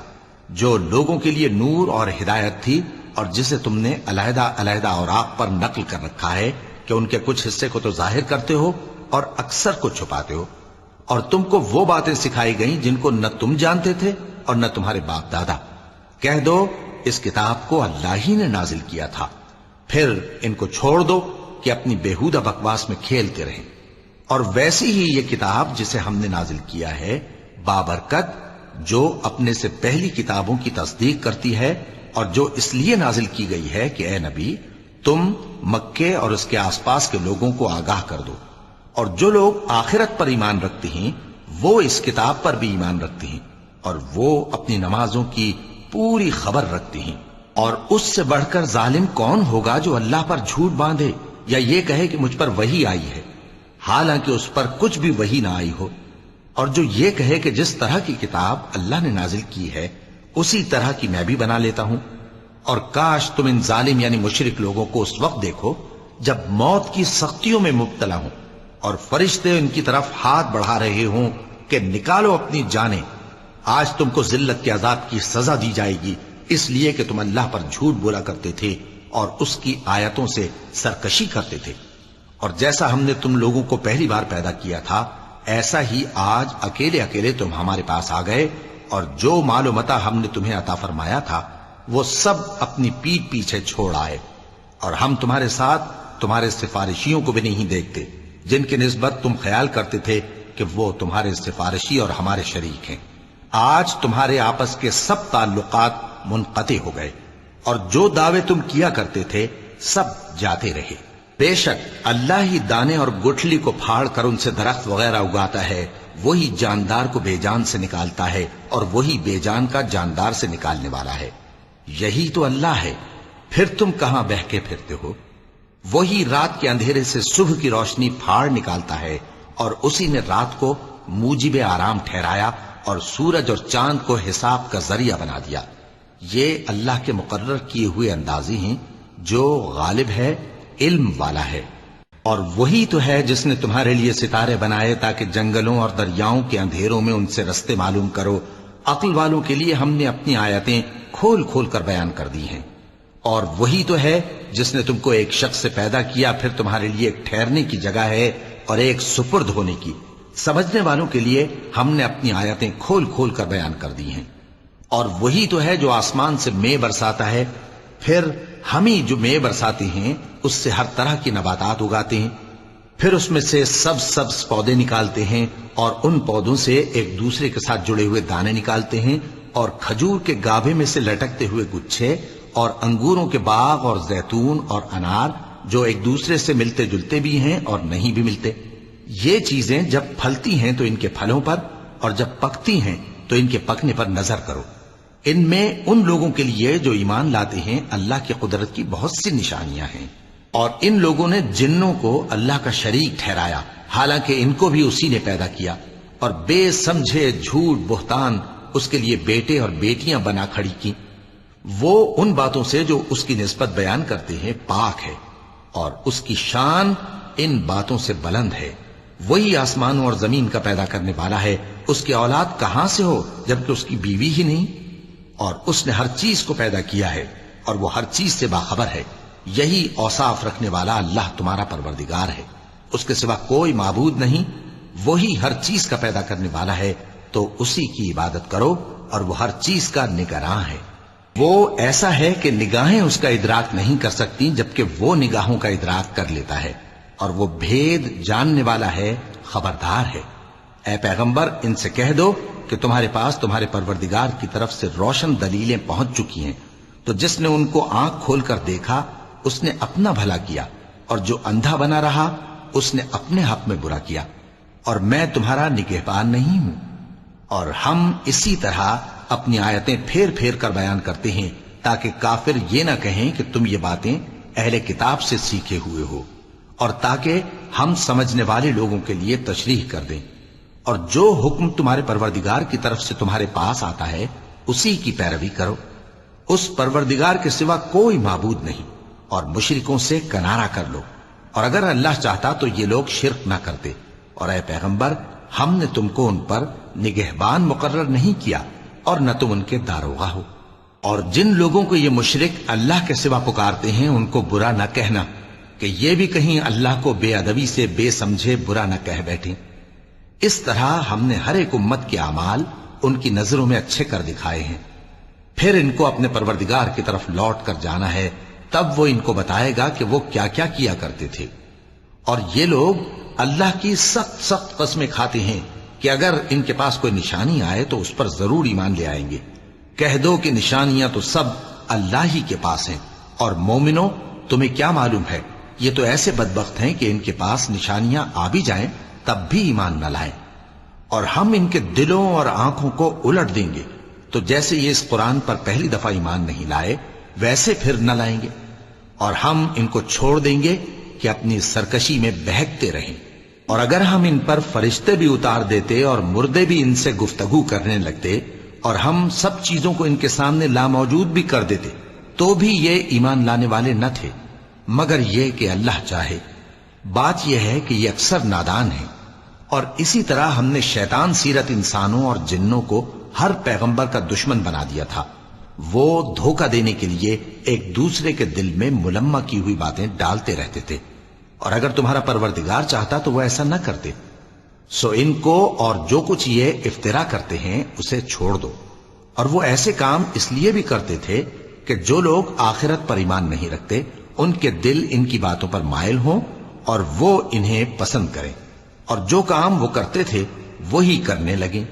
جو لوگوں کے لیے نور اور ہدایت تھی، اور جسے تم نے علیحدہ علیحدہ اوراق پر نقل کر رکھا ہے کہ ان کے کچھ حصے کو تو ظاہر کرتے ہو اور اکثر کو چھپاتے ہو۔ اور تم کو وہ باتیں سکھائی گئیں جن کو نہ تم جانتے تھے اور نہ تمہارے باپ دادا۔ کہہ دو اس کتاب کو اللہ ہی نے نازل کیا تھا، پھر ان کو چھوڑ دو کہ اپنی بیہودہ بکواس میں کھیلتے رہیں۔ اور ویسی ہی یہ کتاب جسے ہم نے نازل کیا ہے بابرکت، جو اپنے سے پہلی کتابوں کی تصدیق کرتی ہے، اور جو اس لیے نازل کی گئی ہے کہ اے نبی تم مکے اور اس کے آس پاس کے لوگوں کو آگاہ کر دو، اور جو لوگ آخرت پر ایمان رکھتے ہیں وہ اس کتاب پر بھی ایمان رکھتے ہیں، اور وہ اپنی نمازوں کی پوری خبر رکھتے ہیں۔ اور اس سے بڑھ کر ظالم کون ہوگا جو اللہ پر جھوٹ باندھے یا یہ کہے کہ مجھ پر وحی آئی ہے، حالانکہ اس پر کچھ بھی وحی نہ آئی ہو، اور جو یہ کہے کہ جس طرح کی کتاب اللہ نے نازل کی ہے اسی طرح کی میں بھی بنا لیتا ہوں۔ اور کاش تم ان ظالم یعنی مشرک لوگوں کو اس وقت دیکھو جب موت کی سختیوں میں مبتلا ہوں اور فرشتے ان کی طرف ہاتھ بڑھا رہے ہوں کہ نکالو اپنی جانیں، آج تم کو ذلت کے عذاب کی سزا دی جائے گی، اس لیے کہ تم اللہ پر جھوٹ بولا کرتے تھے اور اس کی آیتوں سے سرکشی کرتے تھے۔ اور جیسا ہم نے تم لوگوں کو پہلی بار پیدا کیا تھا ایسا ہی آج اکیلے اکیلے تم ہمارے پاس آ گئے، اور جو مال و متاع ہم نے تمہیں عطا فرمایا تھا وہ سب اپنی پیٹھ پیچھے چھوڑ آئے، اور ہم تمہارے ساتھ تمہارے سفارشیوں کو بھی نہیں دیکھتے جن کی نسبت تم خیال کرتے تھے کہ وہ تمہارے سفارشی اور ہمارے شریک ہیں۔ آج تمہارے آپس کے سب تعلقات منقطع ہو گئے، اور جو دعوے تم کیا کرتے تھے سب جاتے رہے۔ بے شک اللہ ہی دانے اور گٹھلی کو پھاڑ کر ان سے درخت وغیرہ اگاتا ہے، وہی جاندار کو بے جان سے نکالتا ہے اور وہی بے جان کا جاندار سے نکالنے والا ہے۔ یہی تو اللہ ہے، پھر تم کہاں بہکے پھرتے ہو؟ وہی رات کے اندھیرے سے صبح کی روشنی پھاڑ نکالتا ہے، اور اسی نے رات کو موجب آرام ٹھہرایا اور سورج اور چاند کو حساب کا ذریعہ بنا دیا۔ یہ اللہ کے مقرر کیے ہوئے اندازے ہیں، جو غالب ہے، علم والا ہے۔ اور وہی تو ہے جس نے تمہارے لیے ستارے بنائے تاکہ جنگلوں اور دریاؤں کے اندھیروں میں ان سے رستے معلوم کرو۔ عقل والوں کے لیے ہم نے اپنی آیتیں کھول کھول کر بیان کر دی ہیں۔ اور وہی تو ہے جس نے تم کو ایک شخص سے پیدا کیا، پھر تمہارے لیے ایک ٹھہرنے کی جگہ ہے اور ایک سپرد ہونے کی۔ سمجھنے والوں کے لیے ہم نے اپنی آیتیں کھول کھول کر بیان کر دی ہیں۔ اور وہی تو ہے جو آسمان سے مے برساتا ہے، پھر ہم ہی جو مے برساتے ہیں اس سے ہر طرح کی نباتات اگاتے ہیں، پھر اس میں سے سبز پودے نکالتے ہیں، اور ان پودوں سے ایک دوسرے کے ساتھ جڑے ہوئے دانے نکالتے ہیں، اور کھجور کے گابھے میں سے لٹکتے ہوئے گچھے، اور انگوروں کے باغ اور زیتون اور انار جو ایک دوسرے سے ملتے جلتے بھی ہیں اور نہیں بھی ملتے۔ یہ چیزیں جب پھلتی ہیں تو ان کے پھلوں پر، اور جب پکتی ہیں تو ان کے پکنے پر نظر کرو۔ ان میں ان لوگوں کے لیے جو ایمان لاتے ہیں اللہ کی قدرت کی بہت سی نشانیاں ہیں۔ اور ان لوگوں نے جنوں کو اللہ کا شریک ٹھہرایا، حالانکہ ان کو بھی اسی نے پیدا کیا، اور بے سمجھے جھوٹ بہتان اس کے لیے بیٹے اور بیٹیاں بنا کھڑی کی۔ وہ ان باتوں سے جو اس کی نسبت بیان کرتے ہیں پاک ہے، اور اس کی شان ان باتوں سے بلند ہے۔ وہی آسمانوں اور زمین کا پیدا کرنے والا ہے، اس کی اولاد کہاں سے ہو جبکہ اس کی بیوی ہی نہیں؟ اور اس نے ہر چیز کو پیدا کیا ہے، اور وہ ہر چیز سے باخبر ہے۔ یہی اوصاف رکھنے والا اللہ تمہارا پروردگار ہے، اس کے سوا کوئی معبود نہیں، وہی ہر چیز کا پیدا کرنے والا ہے، تو اسی کی عبادت کرو، اور وہ ہر چیز کا نگراں ہے۔ وہ ایسا ہے کہ نگاہیں اس کا ادراک نہیں کر سکتی، جبکہ وہ نگاہوں کا ادراک کر لیتا ہے، اور وہ بھید جاننے والا ہے، خبردار ہے۔ اے پیغمبر، ان سے کہہ دو کہ تمہارے پاس تمہارے پروردگار کی طرف سے روشن دلیلیں پہنچ چکی ہیں، تو جس نے ان کو آنکھ کھول کر دیکھا اس نے اپنا بھلا کیا، اور جو اندھا بنا رہا اس نے اپنے حق میں برا کیا، اور میں تمہارا نگہبان نہیں ہوں۔ اور ہم اسی طرح اپنی آیتیں پھیر پھیر کر بیان کرتے ہیں، تاکہ کافر یہ نہ کہیں کہ تم یہ باتیں اہل کتاب سے سیکھے ہوئے ہو، اور تاکہ ہم سمجھنے والے لوگوں کے لیے تشریح کر دیں۔ اور جو حکم تمہارے پروردگار کی طرف سے تمہارے پاس آتا ہے اسی کی پیروی کرو، اس پروردگار کے سوا کوئی معبود نہیں، اور مشرکوں سے کنارہ کر لو، اور اگر اللہ چاہتا تو یہ لوگ شرک نہ کرتے۔ اور اے پیغمبر، ہم نے تم کو ان پر نگہبان مقرر نہیں کیا، اور نہ تم ان کے داروغہ ہو۔ اور جن لوگوں کو یہ مشرک اللہ کے سوا پکارتے ہیں ان کو برا نہ کہنا، کہ یہ بھی کہیں اللہ کو بے ادبی سے بے سمجھے برا نہ کہہ بیٹھیں۔ اس طرح ہم نے ہر ایک امت کے اعمال ان کی نظروں میں اچھے کر دکھائے ہیں، پھر ان کو اپنے پروردگار کی طرف لوٹ کر جانا ہے، تب وہ ان کو بتائے گا کہ وہ کیا کیا کیا کرتے تھے۔ اور یہ لوگ اللہ کی سخت سخت قسمیں کھاتے ہیں کہ اگر ان کے پاس کوئی نشانی آئے تو اس پر ضرور ایمان لے آئیں گے۔ کہہ دو کہ نشانیاں تو سب اللہ ہی کے پاس ہیں، اور مومنوں تمہیں کیا معلوم ہے، یہ تو ایسے بدبخت ہیں کہ ان کے پاس نشانیاں آ بھی جائیں تب بھی ایمان نہ لائیں۔ اور ہم ان کے دلوں اور آنکھوں کو الٹ دیں گے، تو جیسے یہ اس قرآن پر پہلی دفعہ ایمان نہیں لائے ویسے پھر نہ لائیں گے، اور ہم ان کو چھوڑ دیں گے کہ اپنی سرکشی میں بہکتے رہیں۔ اور اگر ہم ان پر فرشتے بھی اتار دیتے اور مردے بھی ان سے گفتگو کرنے لگتے، اور ہم سب چیزوں کو ان کے سامنے لاموجود بھی کر دیتے، تو بھی یہ ایمان لانے والے نہ تھے، مگر یہ کہ اللہ چاہے۔ بات یہ ہے کہ یہ اکثر نادان ہیں۔ اور اسی طرح ہم نے شیطان سیرت انسانوں اور جنوں کو ہر پیغمبر کا دشمن بنا دیا تھا، وہ دھوکہ دینے کے لیے ایک دوسرے کے دل میں ملمہ کی ہوئی باتیں ڈالتے رہتے تھے، اور اگر تمہارا پروردگار چاہتا تو وہ ایسا نہ کرتے۔ سو ان کو اور جو کچھ یہ افطرا کرتے ہیں اسے چھوڑ دو۔ اور وہ ایسے کام اس لیے بھی کرتے تھے کہ جو لوگ آخرت پر ایمان نہیں رکھتے ان کے دل ان کی باتوں پر مائل ہوں اور وہ انہیں پسند کریں، اور جو کام وہ کرتے تھے وہی کرنے لگیں۔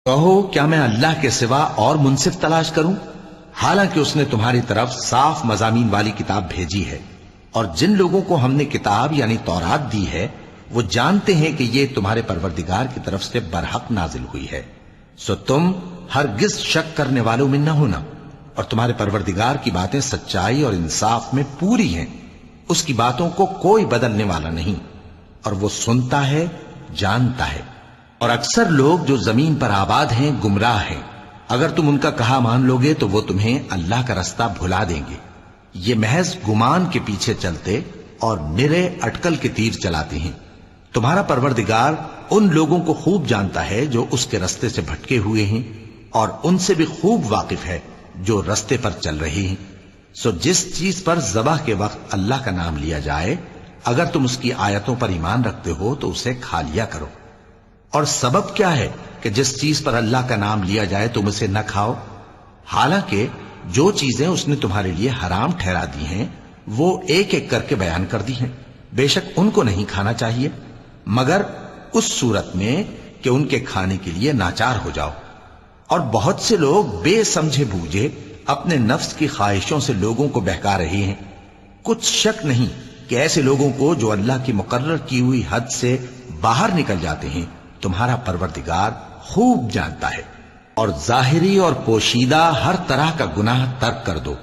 کہو کیا میں اللہ کے سوا اور منصف تلاش کروں، حالانکہ اس نے تمہاری طرف صاف مضامین والی کتاب بھیجی ہے، اور جن لوگوں کو ہم نے کتاب یعنی تورات دی ہے وہ جانتے ہیں کہ یہ تمہارے پروردگار کی طرف سے برحق نازل ہوئی ہے، سو تم ہرگز شک کرنے والوں میں نہ ہونا، اور تمہارے پروردگار کی باتیں سچائی اور انصاف میں پوری ہیں، اس کی باتوں کو کوئی بدلنے والا نہیں، اور وہ سنتا ہے جانتا ہے۔ اور اکثر لوگ جو زمین پر آباد ہیں گمراہ ہیں، اگر تم ان کا کہا مان لوگے تو وہ تمہیں اللہ کا رستہ بھلا دیں گے۔ یہ محض گمان کے پیچھے چلتے اور نرے اٹکل کے تیر چلاتے ہیں۔ تمہارا پروردگار ان لوگوں کو خوب جانتا ہے جو اس کے رستے سے بھٹکے ہوئے ہیں، اور ان سے بھی خوب واقف ہے جو رستے پر چل رہے ہیں۔ سو جس چیز پر ذبح کے وقت اللہ کا نام لیا جائے، اگر تم اس کی آیتوں پر ایمان رکھتے ہو تو اسے کھا لیا کرو۔ اور سبب کیا ہے کہ جس چیز پر اللہ کا نام لیا جائے تم اسے نہ کھاؤ، حالانکہ جو چیزیں اس نے تمہارے لیے حرام ٹھہرا دی ہیں وہ ایک ایک کر کے بیان کر دی ہیں، بے شک ان کو نہیں کھانا چاہیے مگر اس صورت میں کہ ان کے کھانے کے لیے ناچار ہو جاؤ۔ اور بہت سے لوگ بے سمجھے بوجھے اپنے نفس کی خواہشوں سے لوگوں کو بہکا رہے ہیں۔ کچھ شک نہیں کہ ایسے لوگوں کو جو اللہ کی مقرر کی ہوئی حد سے باہر نکل جاتے ہیں تمہارا پروردگار خوب جانتا ہے۔ اور ظاہری اور پوشیدہ ہر طرح کا گناہ ترک کر دو۔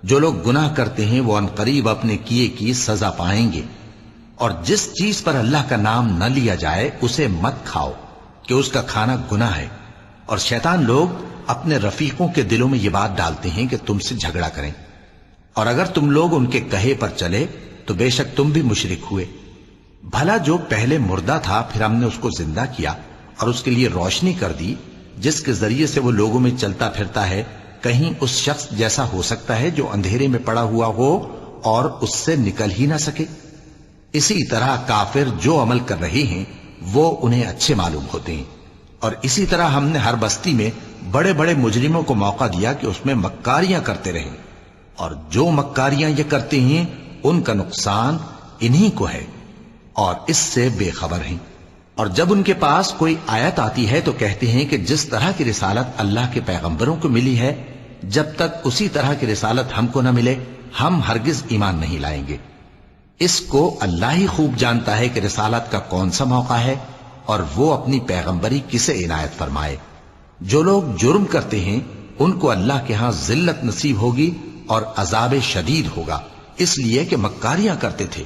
جو لوگ گناہ کرتے ہیں وہ عنقریب اپنے کیے کی سزا پائیں گے۔ اور جس چیز پر اللہ کا نام نہ لیا جائے اسے مت کھاؤ کہ اس کا کھانا گناہ ہے۔ اور شیطان لوگ اپنے رفیقوں کے دلوں میں یہ بات ڈالتے ہیں کہ تم سے جھگڑا کریں، اور اگر تم لوگ ان کے کہے پر چلے تو بے شک تم بھی مشرک ہوئے۔ بھلا جو پہلے مردہ تھا پھر ہم نے اس کو زندہ کیا اور اس کے لیے روشنی کر دی جس کے ذریعے سے وہ لوگوں میں چلتا پھرتا ہے، کہیں اس شخص جیسا ہو سکتا ہے جو اندھیرے میں پڑا ہوا ہو اور اس سے نکل ہی نہ سکے؟ اسی طرح کافر جو عمل کر رہے ہیں وہ انہیں اچھے معلوم ہوتے ہیں۔ اور اسی طرح ہم نے ہر بستی میں بڑے بڑے مجرموں کو موقع دیا کہ اس میں مکاریاں کرتے رہیں، اور جو مکاریاں یہ کرتے ہیں ان کا نقصان انہی کو ہے، اور اس سے بے خبر ہیں۔ اور جب ان کے پاس کوئی آیت آتی ہے تو کہتے ہیں کہ جس طرح کی رسالت اللہ کے پیغمبروں کو ملی ہے، جب تک اسی طرح کی رسالت ہم کو نہ ملے ہم ہرگز ایمان نہیں لائیں گے۔ اس کو اللہ ہی خوب جانتا ہے کہ رسالت کا کون سا موقع ہے اور وہ اپنی پیغمبری کسے عنایت فرمائے۔ جو لوگ جرم کرتے ہیں ان کو اللہ کے ہاں ذلت نصیب ہوگی اور عذاب شدید ہوگا، اس لیے کہ مکاریاں کرتے تھے۔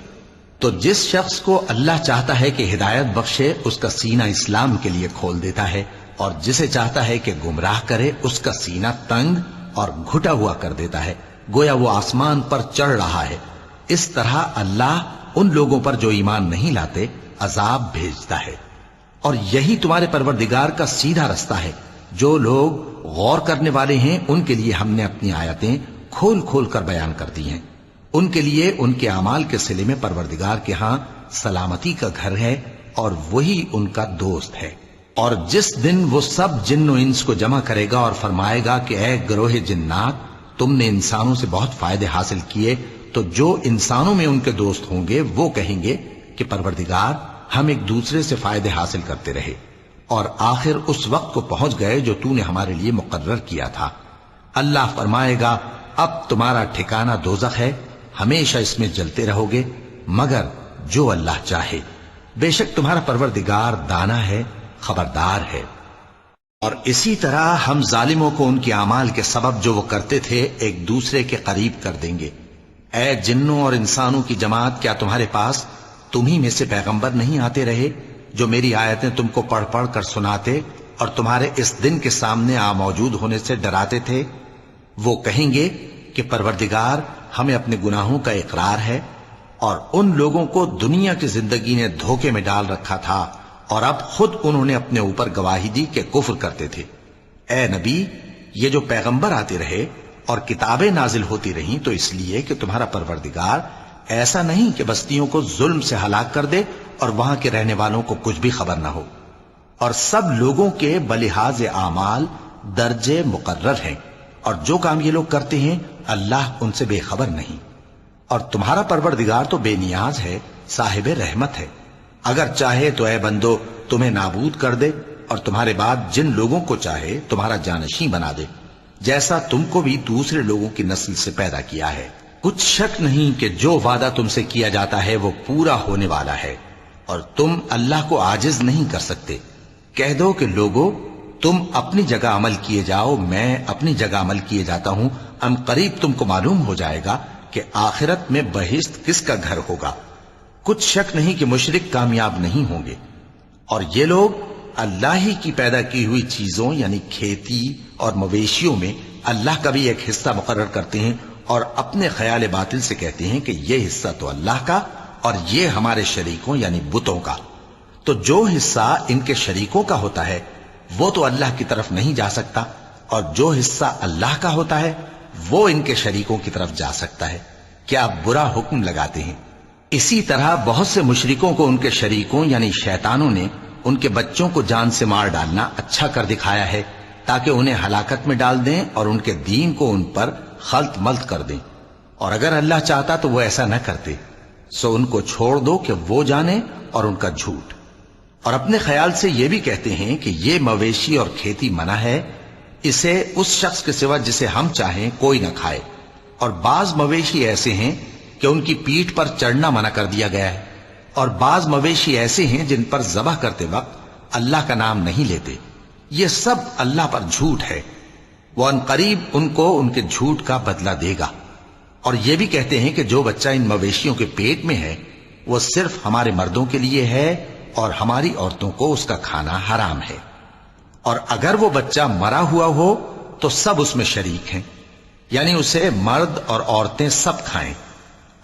تو جس شخص کو اللہ چاہتا ہے کہ ہدایت بخشے اس کا سینہ اسلام کے لیے کھول دیتا ہے، اور جسے چاہتا ہے کہ گمراہ کرے اس کا سینہ تنگ اور گھٹا ہوا کر دیتا ہے، گویا وہ آسمان پر چڑھ رہا ہے۔ اس طرح اللہ ان لوگوں پر جو ایمان نہیں لاتے عذاب بھیجتا ہے۔ اور یہی تمہارے پروردگار کا سیدھا رستہ ہے۔ جو لوگ غور کرنے والے ہیں ان کے لیے ہم نے اپنی آیتیں کھول کھول کر بیان کر دی ہیں۔ ان کے لیے ان کے اعمال کے صلے میں پروردگار کے ہاں سلامتی کا گھر ہے، اور وہی ان کا دوست ہے۔ اور جس دن وہ سب جن و انس کو جمع کرے گا اور فرمائے گا کہ اے گروہ جنات، تم نے انسانوں سے بہت فائدے حاصل کیے، تو جو انسانوں میں ان کے دوست ہوں گے وہ کہیں گے کہ پروردگار ہم ایک دوسرے سے فائدے حاصل کرتے رہے، اور آخر اس وقت کو پہنچ گئے جو تو نے ہمارے لیے مقرر کیا تھا۔ اللہ فرمائے گا اب تمہارا ٹھکانہ دوزخ ہے، ہمیشہ اس میں جلتے رہو گے مگر جو اللہ چاہے، بے شک تمہارا پروردگار دانا ہے، خبردار ہے۔ اور اسی طرح ہم ظالموں کو ان کے اعمال کے سبب جو وہ کرتے تھے ایک دوسرے کے قریب کر دیں گے۔ اے جنوں اور انسانوں کی جماعت، کیا تمہارے پاس تمہیں میں سے پیغمبر نہیں آتے رہے جو میری آیتیں تم کو پڑھ پڑھ کر سناتے اور تمہارے اس دن کے سامنے موجود ہونے سے ڈراتے تھے؟ وہ کہیں گے کہ پروردگار ہمیں اپنے گناہوں کا اقرار ہے، اور ان لوگوں کو دنیا کی زندگی نے دھوکے میں ڈال رکھا تھا اور اب خود انہوں نے اپنے اوپر گواہی دی کہ کفر کرتے تھے۔ اے نبی، یہ جو پیغمبر آتے رہے اور کتابیں نازل ہوتی رہیں تو اس لیے کہ تمہارا پروردگار ایسا نہیں کہ بستیوں کو ظلم سے ہلاک کر دے اور وہاں کے رہنے والوں کو کچھ بھی خبر نہ ہو، اور سب لوگوں کے بلحاظ اعمال درجے مقرر ہیں، اور جو کام یہ لوگ کرتے ہیں اللہ ان سے بے خبر نہیں۔ اور تمہارا پروردگار تو بے نیاز ہے، صاحب رحمت ہے، اگر چاہے تو اے بندو تمہیں نابود کر دے، اور تمہارے بعد جن لوگوں کو چاہے تمہارا جانشین بنا دے، جیسا تم کو بھی دوسرے لوگوں کی نسل سے پیدا کیا ہے۔ کچھ شک نہیں کہ جو وعدہ تم سے کیا جاتا ہے وہ پورا ہونے والا ہے، اور تم اللہ کو عاجز نہیں کر سکتے۔ کہہ دو کہ لوگو تم اپنی جگہ عمل کیے جاؤ، میں اپنی جگہ عمل کیے جاتا ہوں، ان قریب تم کو معلوم ہو جائے گا کہ آخرت میں بہشت کس کا گھر ہوگا۔ کچھ شک نہیں کہ مشرک کامیاب نہیں ہوں گے۔ اور یہ لوگ اللہ ہی کی پیدا کی ہوئی چیزوں یعنی کھیتی اور مویشیوں میں اللہ کا بھی ایک حصہ مقرر کرتے ہیں، اور اپنے خیال باطل سے کہتے ہیں کہ یہ حصہ تو اللہ کا اور یہ ہمارے شریکوں یعنی بتوں کا۔ تو جو حصہ ان کے شریکوں کا ہوتا ہے وہ تو اللہ کی طرف نہیں جا سکتا، اور جو حصہ اللہ کا ہوتا ہے وہ ان کے شریکوں کی طرف جا سکتا ہے۔ کیا برا حکم لگاتے ہیں؟ اسی طرح بہت سے مشرکوں کو ان کے شریکوں یعنی شیطانوں نے ان کے بچوں کو جان سے مار ڈالنا اچھا کر دکھایا ہے، تاکہ انہیں ہلاکت میں ڈال دیں اور ان کے دین کو ان پر خلط ملط کر دیں، اور اگر اللہ چاہتا تو وہ ایسا نہ کرتے۔ سو ان کو چھوڑ دو کہ وہ جانے اور ان کا جھوٹ۔ اور اپنے خیال سے یہ بھی کہتے ہیں کہ یہ مویشی اور کھیتی منع ہے، اسے اس شخص کے سوا جسے ہم چاہیں کوئی نہ کھائے، اور بعض مویشی ایسے ہیں کہ ان کی پیٹھ پر چڑھنا منع کر دیا گیا ہے، اور بعض مویشی ایسے ہیں جن پر ذبح کرتے وقت اللہ کا نام نہیں لیتے۔ یہ سب اللہ پر جھوٹ ہے، وہ ان قریب ان کو ان کے جھوٹ کا بدلہ دے گا۔ اور یہ بھی کہتے ہیں کہ جو بچہ ان مویشیوں کے پیٹ میں ہے وہ صرف ہمارے مردوں کے لیے ہے اور ہماری عورتوں کو اس کا کھانا حرام ہے، اور اگر وہ بچہ مرا ہوا ہو تو سب اس میں شریک ہیں، یعنی اسے مرد اور عورتیں سب کھائیں۔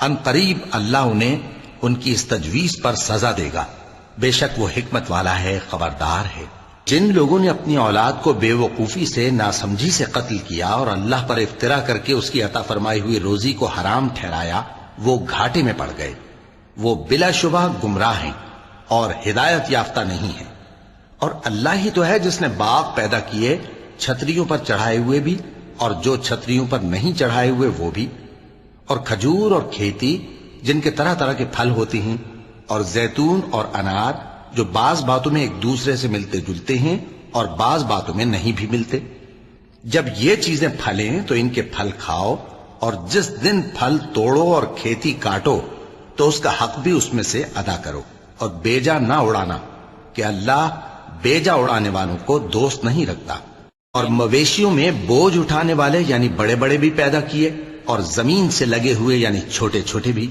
ان قریب اللہ انہیں ان کی اس تجویز پر سزا دے گا، بے شک وہ حکمت والا ہے، خبردار ہے۔ جن لوگوں نے اپنی اولاد کو بے وقوفی سے ناسمجھی سے قتل کیا اور اللہ پر افترا کر کے اس کی عطا فرمائی ہوئی روزی کو حرام ٹھہرایا، وہ گھاٹے میں پڑ گئے، وہ بلا شبہ گمراہ ہیں۔ اور ہدایت یافتہ نہیں ہیں۔ اور اللہ ہی تو ہے جس نے باغ پیدا کیے، چھتریوں پر چڑھائے ہوئے بھی اور جو چھتریوں پر نہیں چڑھائے ہوئے وہ بھی، اور کھجور اور کھیتی جن کے طرح طرح کے پھل ہوتے ہیں، اور زیتون اور انار جو بعض باتوں میں ایک دوسرے سے ملتے جلتے ہیں اور بعض باتوں میں نہیں بھی ملتے۔ جب یہ چیزیں پھلیں تو ان کے پھل کھاؤ، اور جس دن پھل توڑو اور کھیتی کاٹو تو اس کا حق بھی اس میں سے ادا کرو، اور بیجا نہ اڑانا کہ اللہ بیجا اڑانے والوں کو دوست نہیں رکھتا۔ اور مویشیوں میں بوجھ اٹھانے والے یعنی بڑے بڑے بھی پیدا کیے، اور زمین سے لگے ہوئے یعنی چھوٹے چھوٹے بھی۔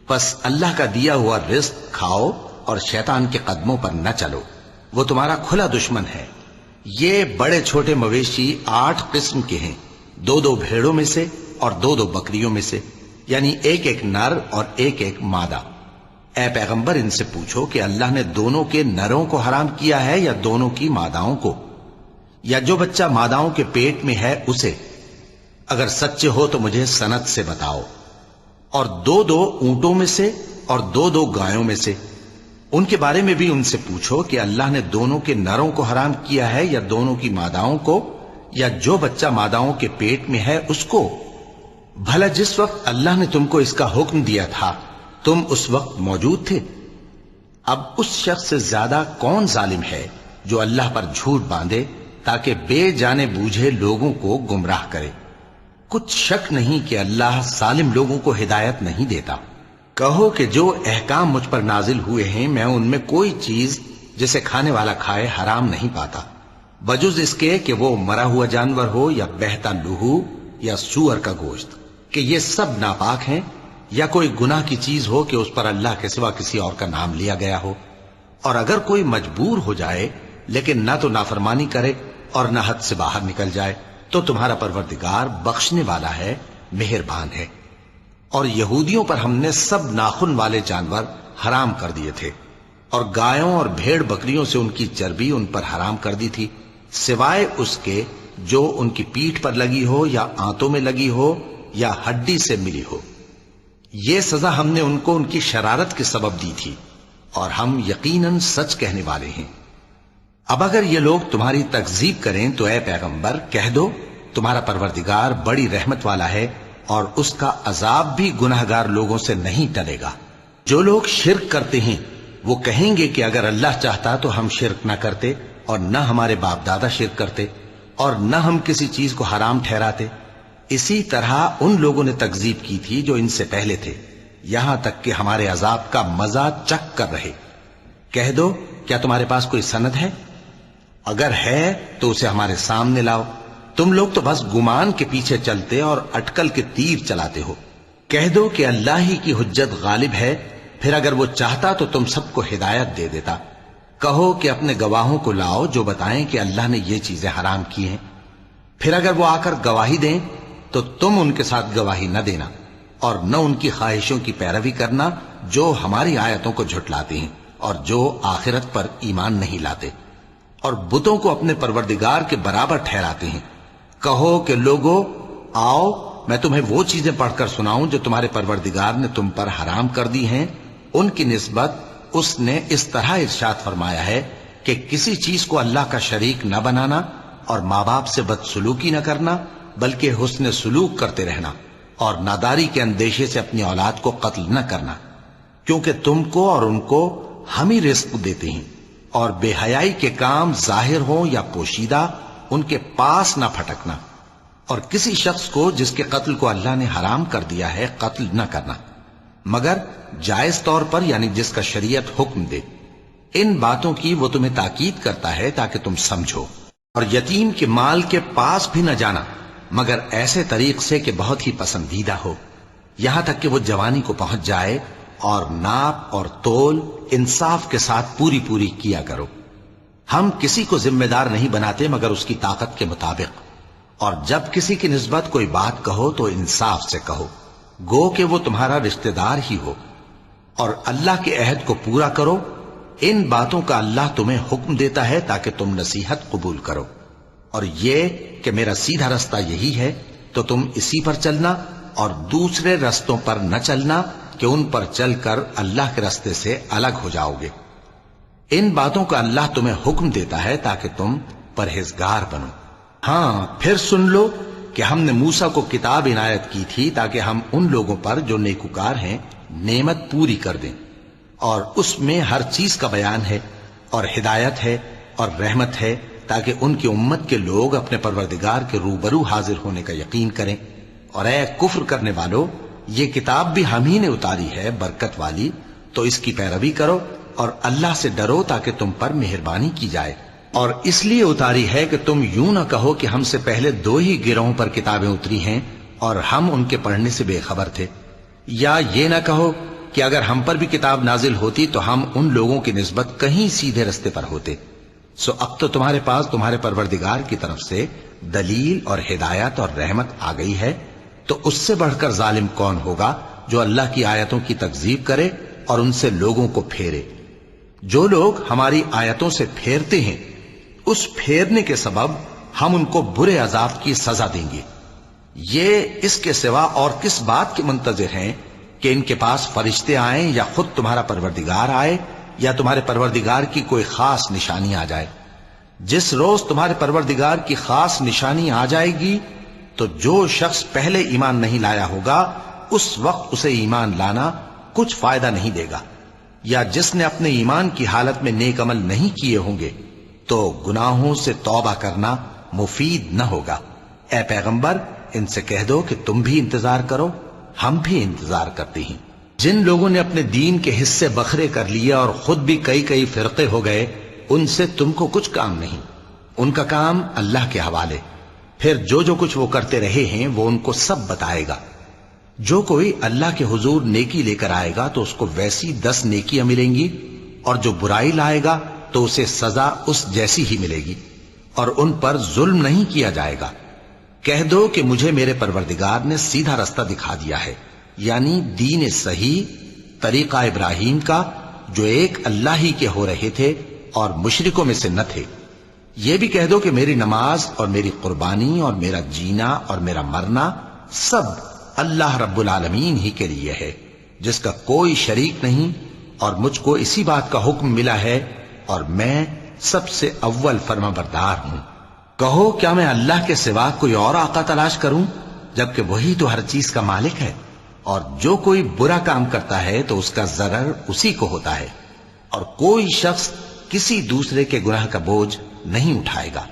پس اللہ کا دیا ہوا رزق کھاؤ اور شیطان کے قدموں پر نہ چلو، وہ تمہارا کھلا دشمن ہے۔ یہ بڑے چھوٹے مویشی 8 قسم کے ہیں، 2 بھیڑوں میں سے اور 2 بکریوں میں سے، یعنی ایک نر اور ایک مادہ۔ اے پیغمبر ان سے پوچھو کہ اللہ نے دونوں کے نروں کو حرام کیا ہے یا دونوں کی ماداؤں کو، یا جو بچہ ماداؤں کے پیٹ میں ہے اسے؟ اگر سچے ہو تو مجھے سند سے بتاؤ۔ اور 2 اونٹوں میں سے اور 2 گایوں میں سے، ان کے بارے میں بھی ان سے پوچھو کہ اللہ نے دونوں کے نروں کو حرام کیا ہے یا دونوں کی ماداؤں کو، یا جو بچہ ماداؤں کے پیٹ میں ہے اس کو؟ بھلا جس وقت اللہ نے تم کو اس کا حکم دیا تھا تم اس وقت موجود تھے؟ اب اس شخص سے زیادہ کون ظالم ہے جو اللہ پر جھوٹ باندھے تاکہ بے جانے بوجھے لوگوں کو گمراہ کرے؟ کچھ شک نہیں کہ اللہ ظالم لوگوں کو ہدایت نہیں دیتا۔ کہو کہ جو احکام مجھ پر نازل ہوئے ہیں میں ان میں کوئی چیز جسے کھانے والا کھائے حرام نہیں پاتا، بجز اس کے کہ وہ مرا ہوا جانور ہو یا بہتا لہو یا سور کا گوشت، کہ یہ سب ناپاک ہیں، یا کوئی گناہ کی چیز ہو کہ اس پر اللہ کے سوا کسی اور کا نام لیا گیا ہو۔ اور اگر کوئی مجبور ہو جائے لیکن نہ تو نافرمانی کرے اور نہ حد سے باہر نکل جائے تو تمہارا پروردگار بخشنے والا ہے، مہربان ہے۔ اور یہودیوں پر ہم نے سب ناخن والے جانور حرام کر دیے تھے، اور گایوں اور بھیڑ بکریوں سے ان کی چربی ان پر حرام کر دی تھی، سوائے اس کے جو ان کی پیٹھ پر لگی ہو یا آنتوں میں لگی ہو یا ہڈی سے ملی ہو۔ یہ سزا ہم نے ان کو ان کی شرارت کے سبب دی تھی، اور ہم یقیناً سچ کہنے والے ہیں۔ اب اگر یہ لوگ تمہاری تکذیب کریں تو اے پیغمبر کہہ دو تمہارا پروردگار بڑی رحمت والا ہے، اور اس کا عذاب بھی گناہگار لوگوں سے نہیں ٹلے گا۔ جو لوگ شرک کرتے ہیں وہ کہیں گے کہ اگر اللہ چاہتا تو ہم شرک نہ کرتے، اور نہ ہمارے باپ دادا شرک کرتے، اور نہ ہم کسی چیز کو حرام ٹھہراتے۔ اسی طرح ان لوگوں نے تکذیب کی تھی جو ان سے پہلے تھے، یہاں تک کہ ہمارے عذاب کا مزہ چکھ کر رہے۔ کہہ دو کیا تمہارے پاس کوئی سند ہے؟ اگر ہے تو اسے ہمارے سامنے لاؤ، تم لوگ تو بس گمان کے پیچھے چلتے اور اٹکل کے تیر چلاتے ہو۔ کہہ دو کہ اللہ ہی کی حجت غالب ہے، پھر اگر وہ چاہتا تو تم سب کو ہدایت دے دیتا۔ کہو کہ اپنے گواہوں کو لاؤ جو بتائیں کہ اللہ نے یہ چیزیں حرام کی ہیں، پھر اگر وہ آ کر گواہی دیں تو تم ان کے ساتھ گواہی نہ دینا، اور نہ ان کی خواہشوں کی پیروی کرنا جو ہماری آیتوں کو جھٹلاتے ہیں اور جو آخرت پر ایمان نہیں لاتے، اور بتوں کو اپنے پروردگار کے برابر ٹھہراتے ہیں۔ کہو کہ لوگو آؤ میں تمہیں وہ چیزیں پڑھ کر سناؤں جو تمہارے پروردگار نے تم پر حرام کر دی ہیں۔ ان کی نسبت اس نے اس طرح ارشاد فرمایا ہے کہ کسی چیز کو اللہ کا شریک نہ بنانا، اور ماں باپ سے بدسلوکی نہ کرنا بلکہ حسن سلوک کرتے رہنا، اور ناداری کے اندیشے سے اپنی اولاد کو قتل نہ کرنا، کیونکہ تم کو اور ان کو ہم ہی رزق دیتے ہیں۔ اور بے حیائی کے کام ظاہر ہوں یا پوشیدہ ان کے پاس نہ پھٹکنا، اور کسی شخص کو جس کے قتل کو اللہ نے حرام کر دیا ہے قتل نہ کرنا، مگر جائز طور پر یعنی جس کا شریعت حکم دے۔ ان باتوں کی وہ تمہیں تاکید کرتا ہے تاکہ تم سمجھو۔ اور یتیم کے مال کے پاس بھی نہ جانا مگر ایسے طریق سے کہ بہت ہی پسندیدہ ہو، یہاں تک کہ وہ جوانی کو پہنچ جائے، اور ناپ اور تول انصاف کے ساتھ پوری پوری کیا کرو۔ ہم کسی کو ذمہ دار نہیں بناتے مگر اس کی طاقت کے مطابق، اور جب کسی کی نسبت کوئی بات کہو تو انصاف سے کہو، گو کہ وہ تمہارا رشتہ دار ہی ہو، اور اللہ کے عہد کو پورا کرو۔ ان باتوں کا اللہ تمہیں حکم دیتا ہے تاکہ تم نصیحت قبول کرو، اور یہ کہ میرا سیدھا رستہ یہی ہے تو تم اسی پر چلنا، اور دوسرے رستوں پر نہ چلنا کہ ان پر چل کر اللہ کے رستے سے الگ ہو جاؤ گے۔ ان باتوں کا اللہ تمہیں حکم دیتا ہے تاکہ تم پرہیزگار بنو۔ ہاں پھر سن لو کہ ہم نے موسیٰ کو کتاب عنایت کی تھی تاکہ ہم ان لوگوں پر جو نیکوکار ہیں نعمت پوری کر دیں، اور اس میں ہر چیز کا بیان ہے اور ہدایت ہے اور رحمت ہے، تاکہ ان کی امت کے لوگ اپنے پروردگار کے روبرو حاضر ہونے کا یقین کریں۔ اور اے کفر کرنے والو، یہ کتاب بھی ہم ہی نے اتاری ہے برکت والی، تو اس کی پیروی کرو اور اللہ سے ڈرو تاکہ تم پر مہربانی کی جائے۔ اور اس لیے اتاری ہے کہ تم یوں نہ کہو کہ ہم سے پہلے 2 ہی گروہوں پر کتابیں اتری ہیں اور ہم ان کے پڑھنے سے بے خبر تھے، یا یہ نہ کہو کہ اگر ہم پر بھی کتاب نازل ہوتی تو ہم ان لوگوں کی نسبت کہیں سیدھے رستے پر ہوتے۔ سو اب تو تمہارے پاس تمہارے پروردگار کی طرف سے دلیل اور ہدایت اور رحمت آ گئی ہے، تو اس سے بڑھ کر ظالم کون ہوگا جو اللہ کی آیتوں کی تکذیب کرے اور ان سے لوگوں کو پھیرے۔ جو لوگ ہماری آیتوں سے پھیرتے ہیں، اس پھیرنے کے سبب ہم ان کو برے عذاب کی سزا دیں گے۔ یہ اس کے سوا اور کس بات کے منتظر ہیں کہ ان کے پاس فرشتے آئیں یا خود تمہارا پروردگار آئے یا تمہارے پروردگار کی کوئی خاص نشانی آ جائے؟ جس روز تمہارے پروردگار کی خاص نشانی آ جائے گی تو جو شخص پہلے ایمان نہیں لایا ہوگا اس وقت اسے ایمان لانا کچھ فائدہ نہیں دے گا، یا جس نے اپنے ایمان کی حالت میں نیک عمل نہیں کیے ہوں گے تو گناہوں سے توبہ کرنا مفید نہ ہوگا۔ اے پیغمبر، ان سے کہہ دو کہ تم بھی انتظار کرو، ہم بھی انتظار کرتے ہیں۔ جن لوگوں نے اپنے دین کے حصے بکھرے کر لیے اور خود بھی کئی فرقے ہو گئے، ان سے تم کو کچھ کام نہیں، ان کا کام اللہ کے حوالے۔ پھر جو کچھ وہ کرتے رہے ہیں وہ ان کو سب بتائے گا۔ جو کوئی اللہ کے حضور نیکی لے کر آئے گا تو اس کو ویسی 10 نیکیاں ملیں گی، اور جو برائی لائے گا تو اسے سزا اس جیسی ہی ملے گی، اور ان پر ظلم نہیں کیا جائے گا۔ کہہ دو کہ مجھے میرے پروردگار نے سیدھا رستہ دکھا دیا ہے، یعنی دین صحیح، طریقہ ابراہیم کا، جو ایک اللہ ہی کے ہو رہے تھے اور مشرکوں میں سے نہ تھے۔ یہ بھی کہہ دو کہ میری نماز اور میری قربانی اور میرا جینا اور میرا مرنا سب اللہ رب العالمین ہی کے لیے ہے، جس کا کوئی شریک نہیں، اور مجھ کو اسی بات کا حکم ملا ہے، اور میں سب سے اول فرما بردار ہوں۔ کہو کیا میں اللہ کے سوا کوئی اور آقا تلاش کروں، جبکہ وہی تو ہر چیز کا مالک ہے؟ اور جو کوئی برا کام کرتا ہے تو اس کا ضرر اسی کو ہوتا ہے، اور کوئی شخص کسی دوسرے کے گناہ کا بوجھ نہیں اٹھائے گا۔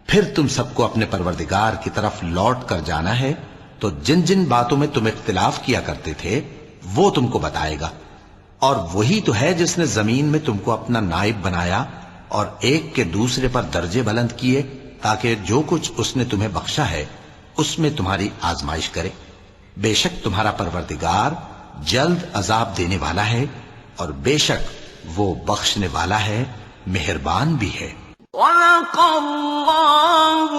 پھر تم سب کو اپنے پروردگار کی طرف لوٹ کر جانا ہے، تو جن جن باتوں میں تم اختلاف کیا کرتے تھے وہ تم کو بتائے گا۔ اور وہی تو ہے جس نے زمین میں تم کو اپنا نائب بنایا اور ایک کے دوسرے پر درجے بلند کیے، تاکہ جو کچھ اس نے تمہیں بخشا ہے اس میں تمہاری آزمائش کرے۔ بے شک تمہارا پروردگار جلد عذاب دینے والا ہے، اور بے شک وہ بخشنے والا ہے، مہربان بھی ہے۔ وَلَقَ اللَّهُ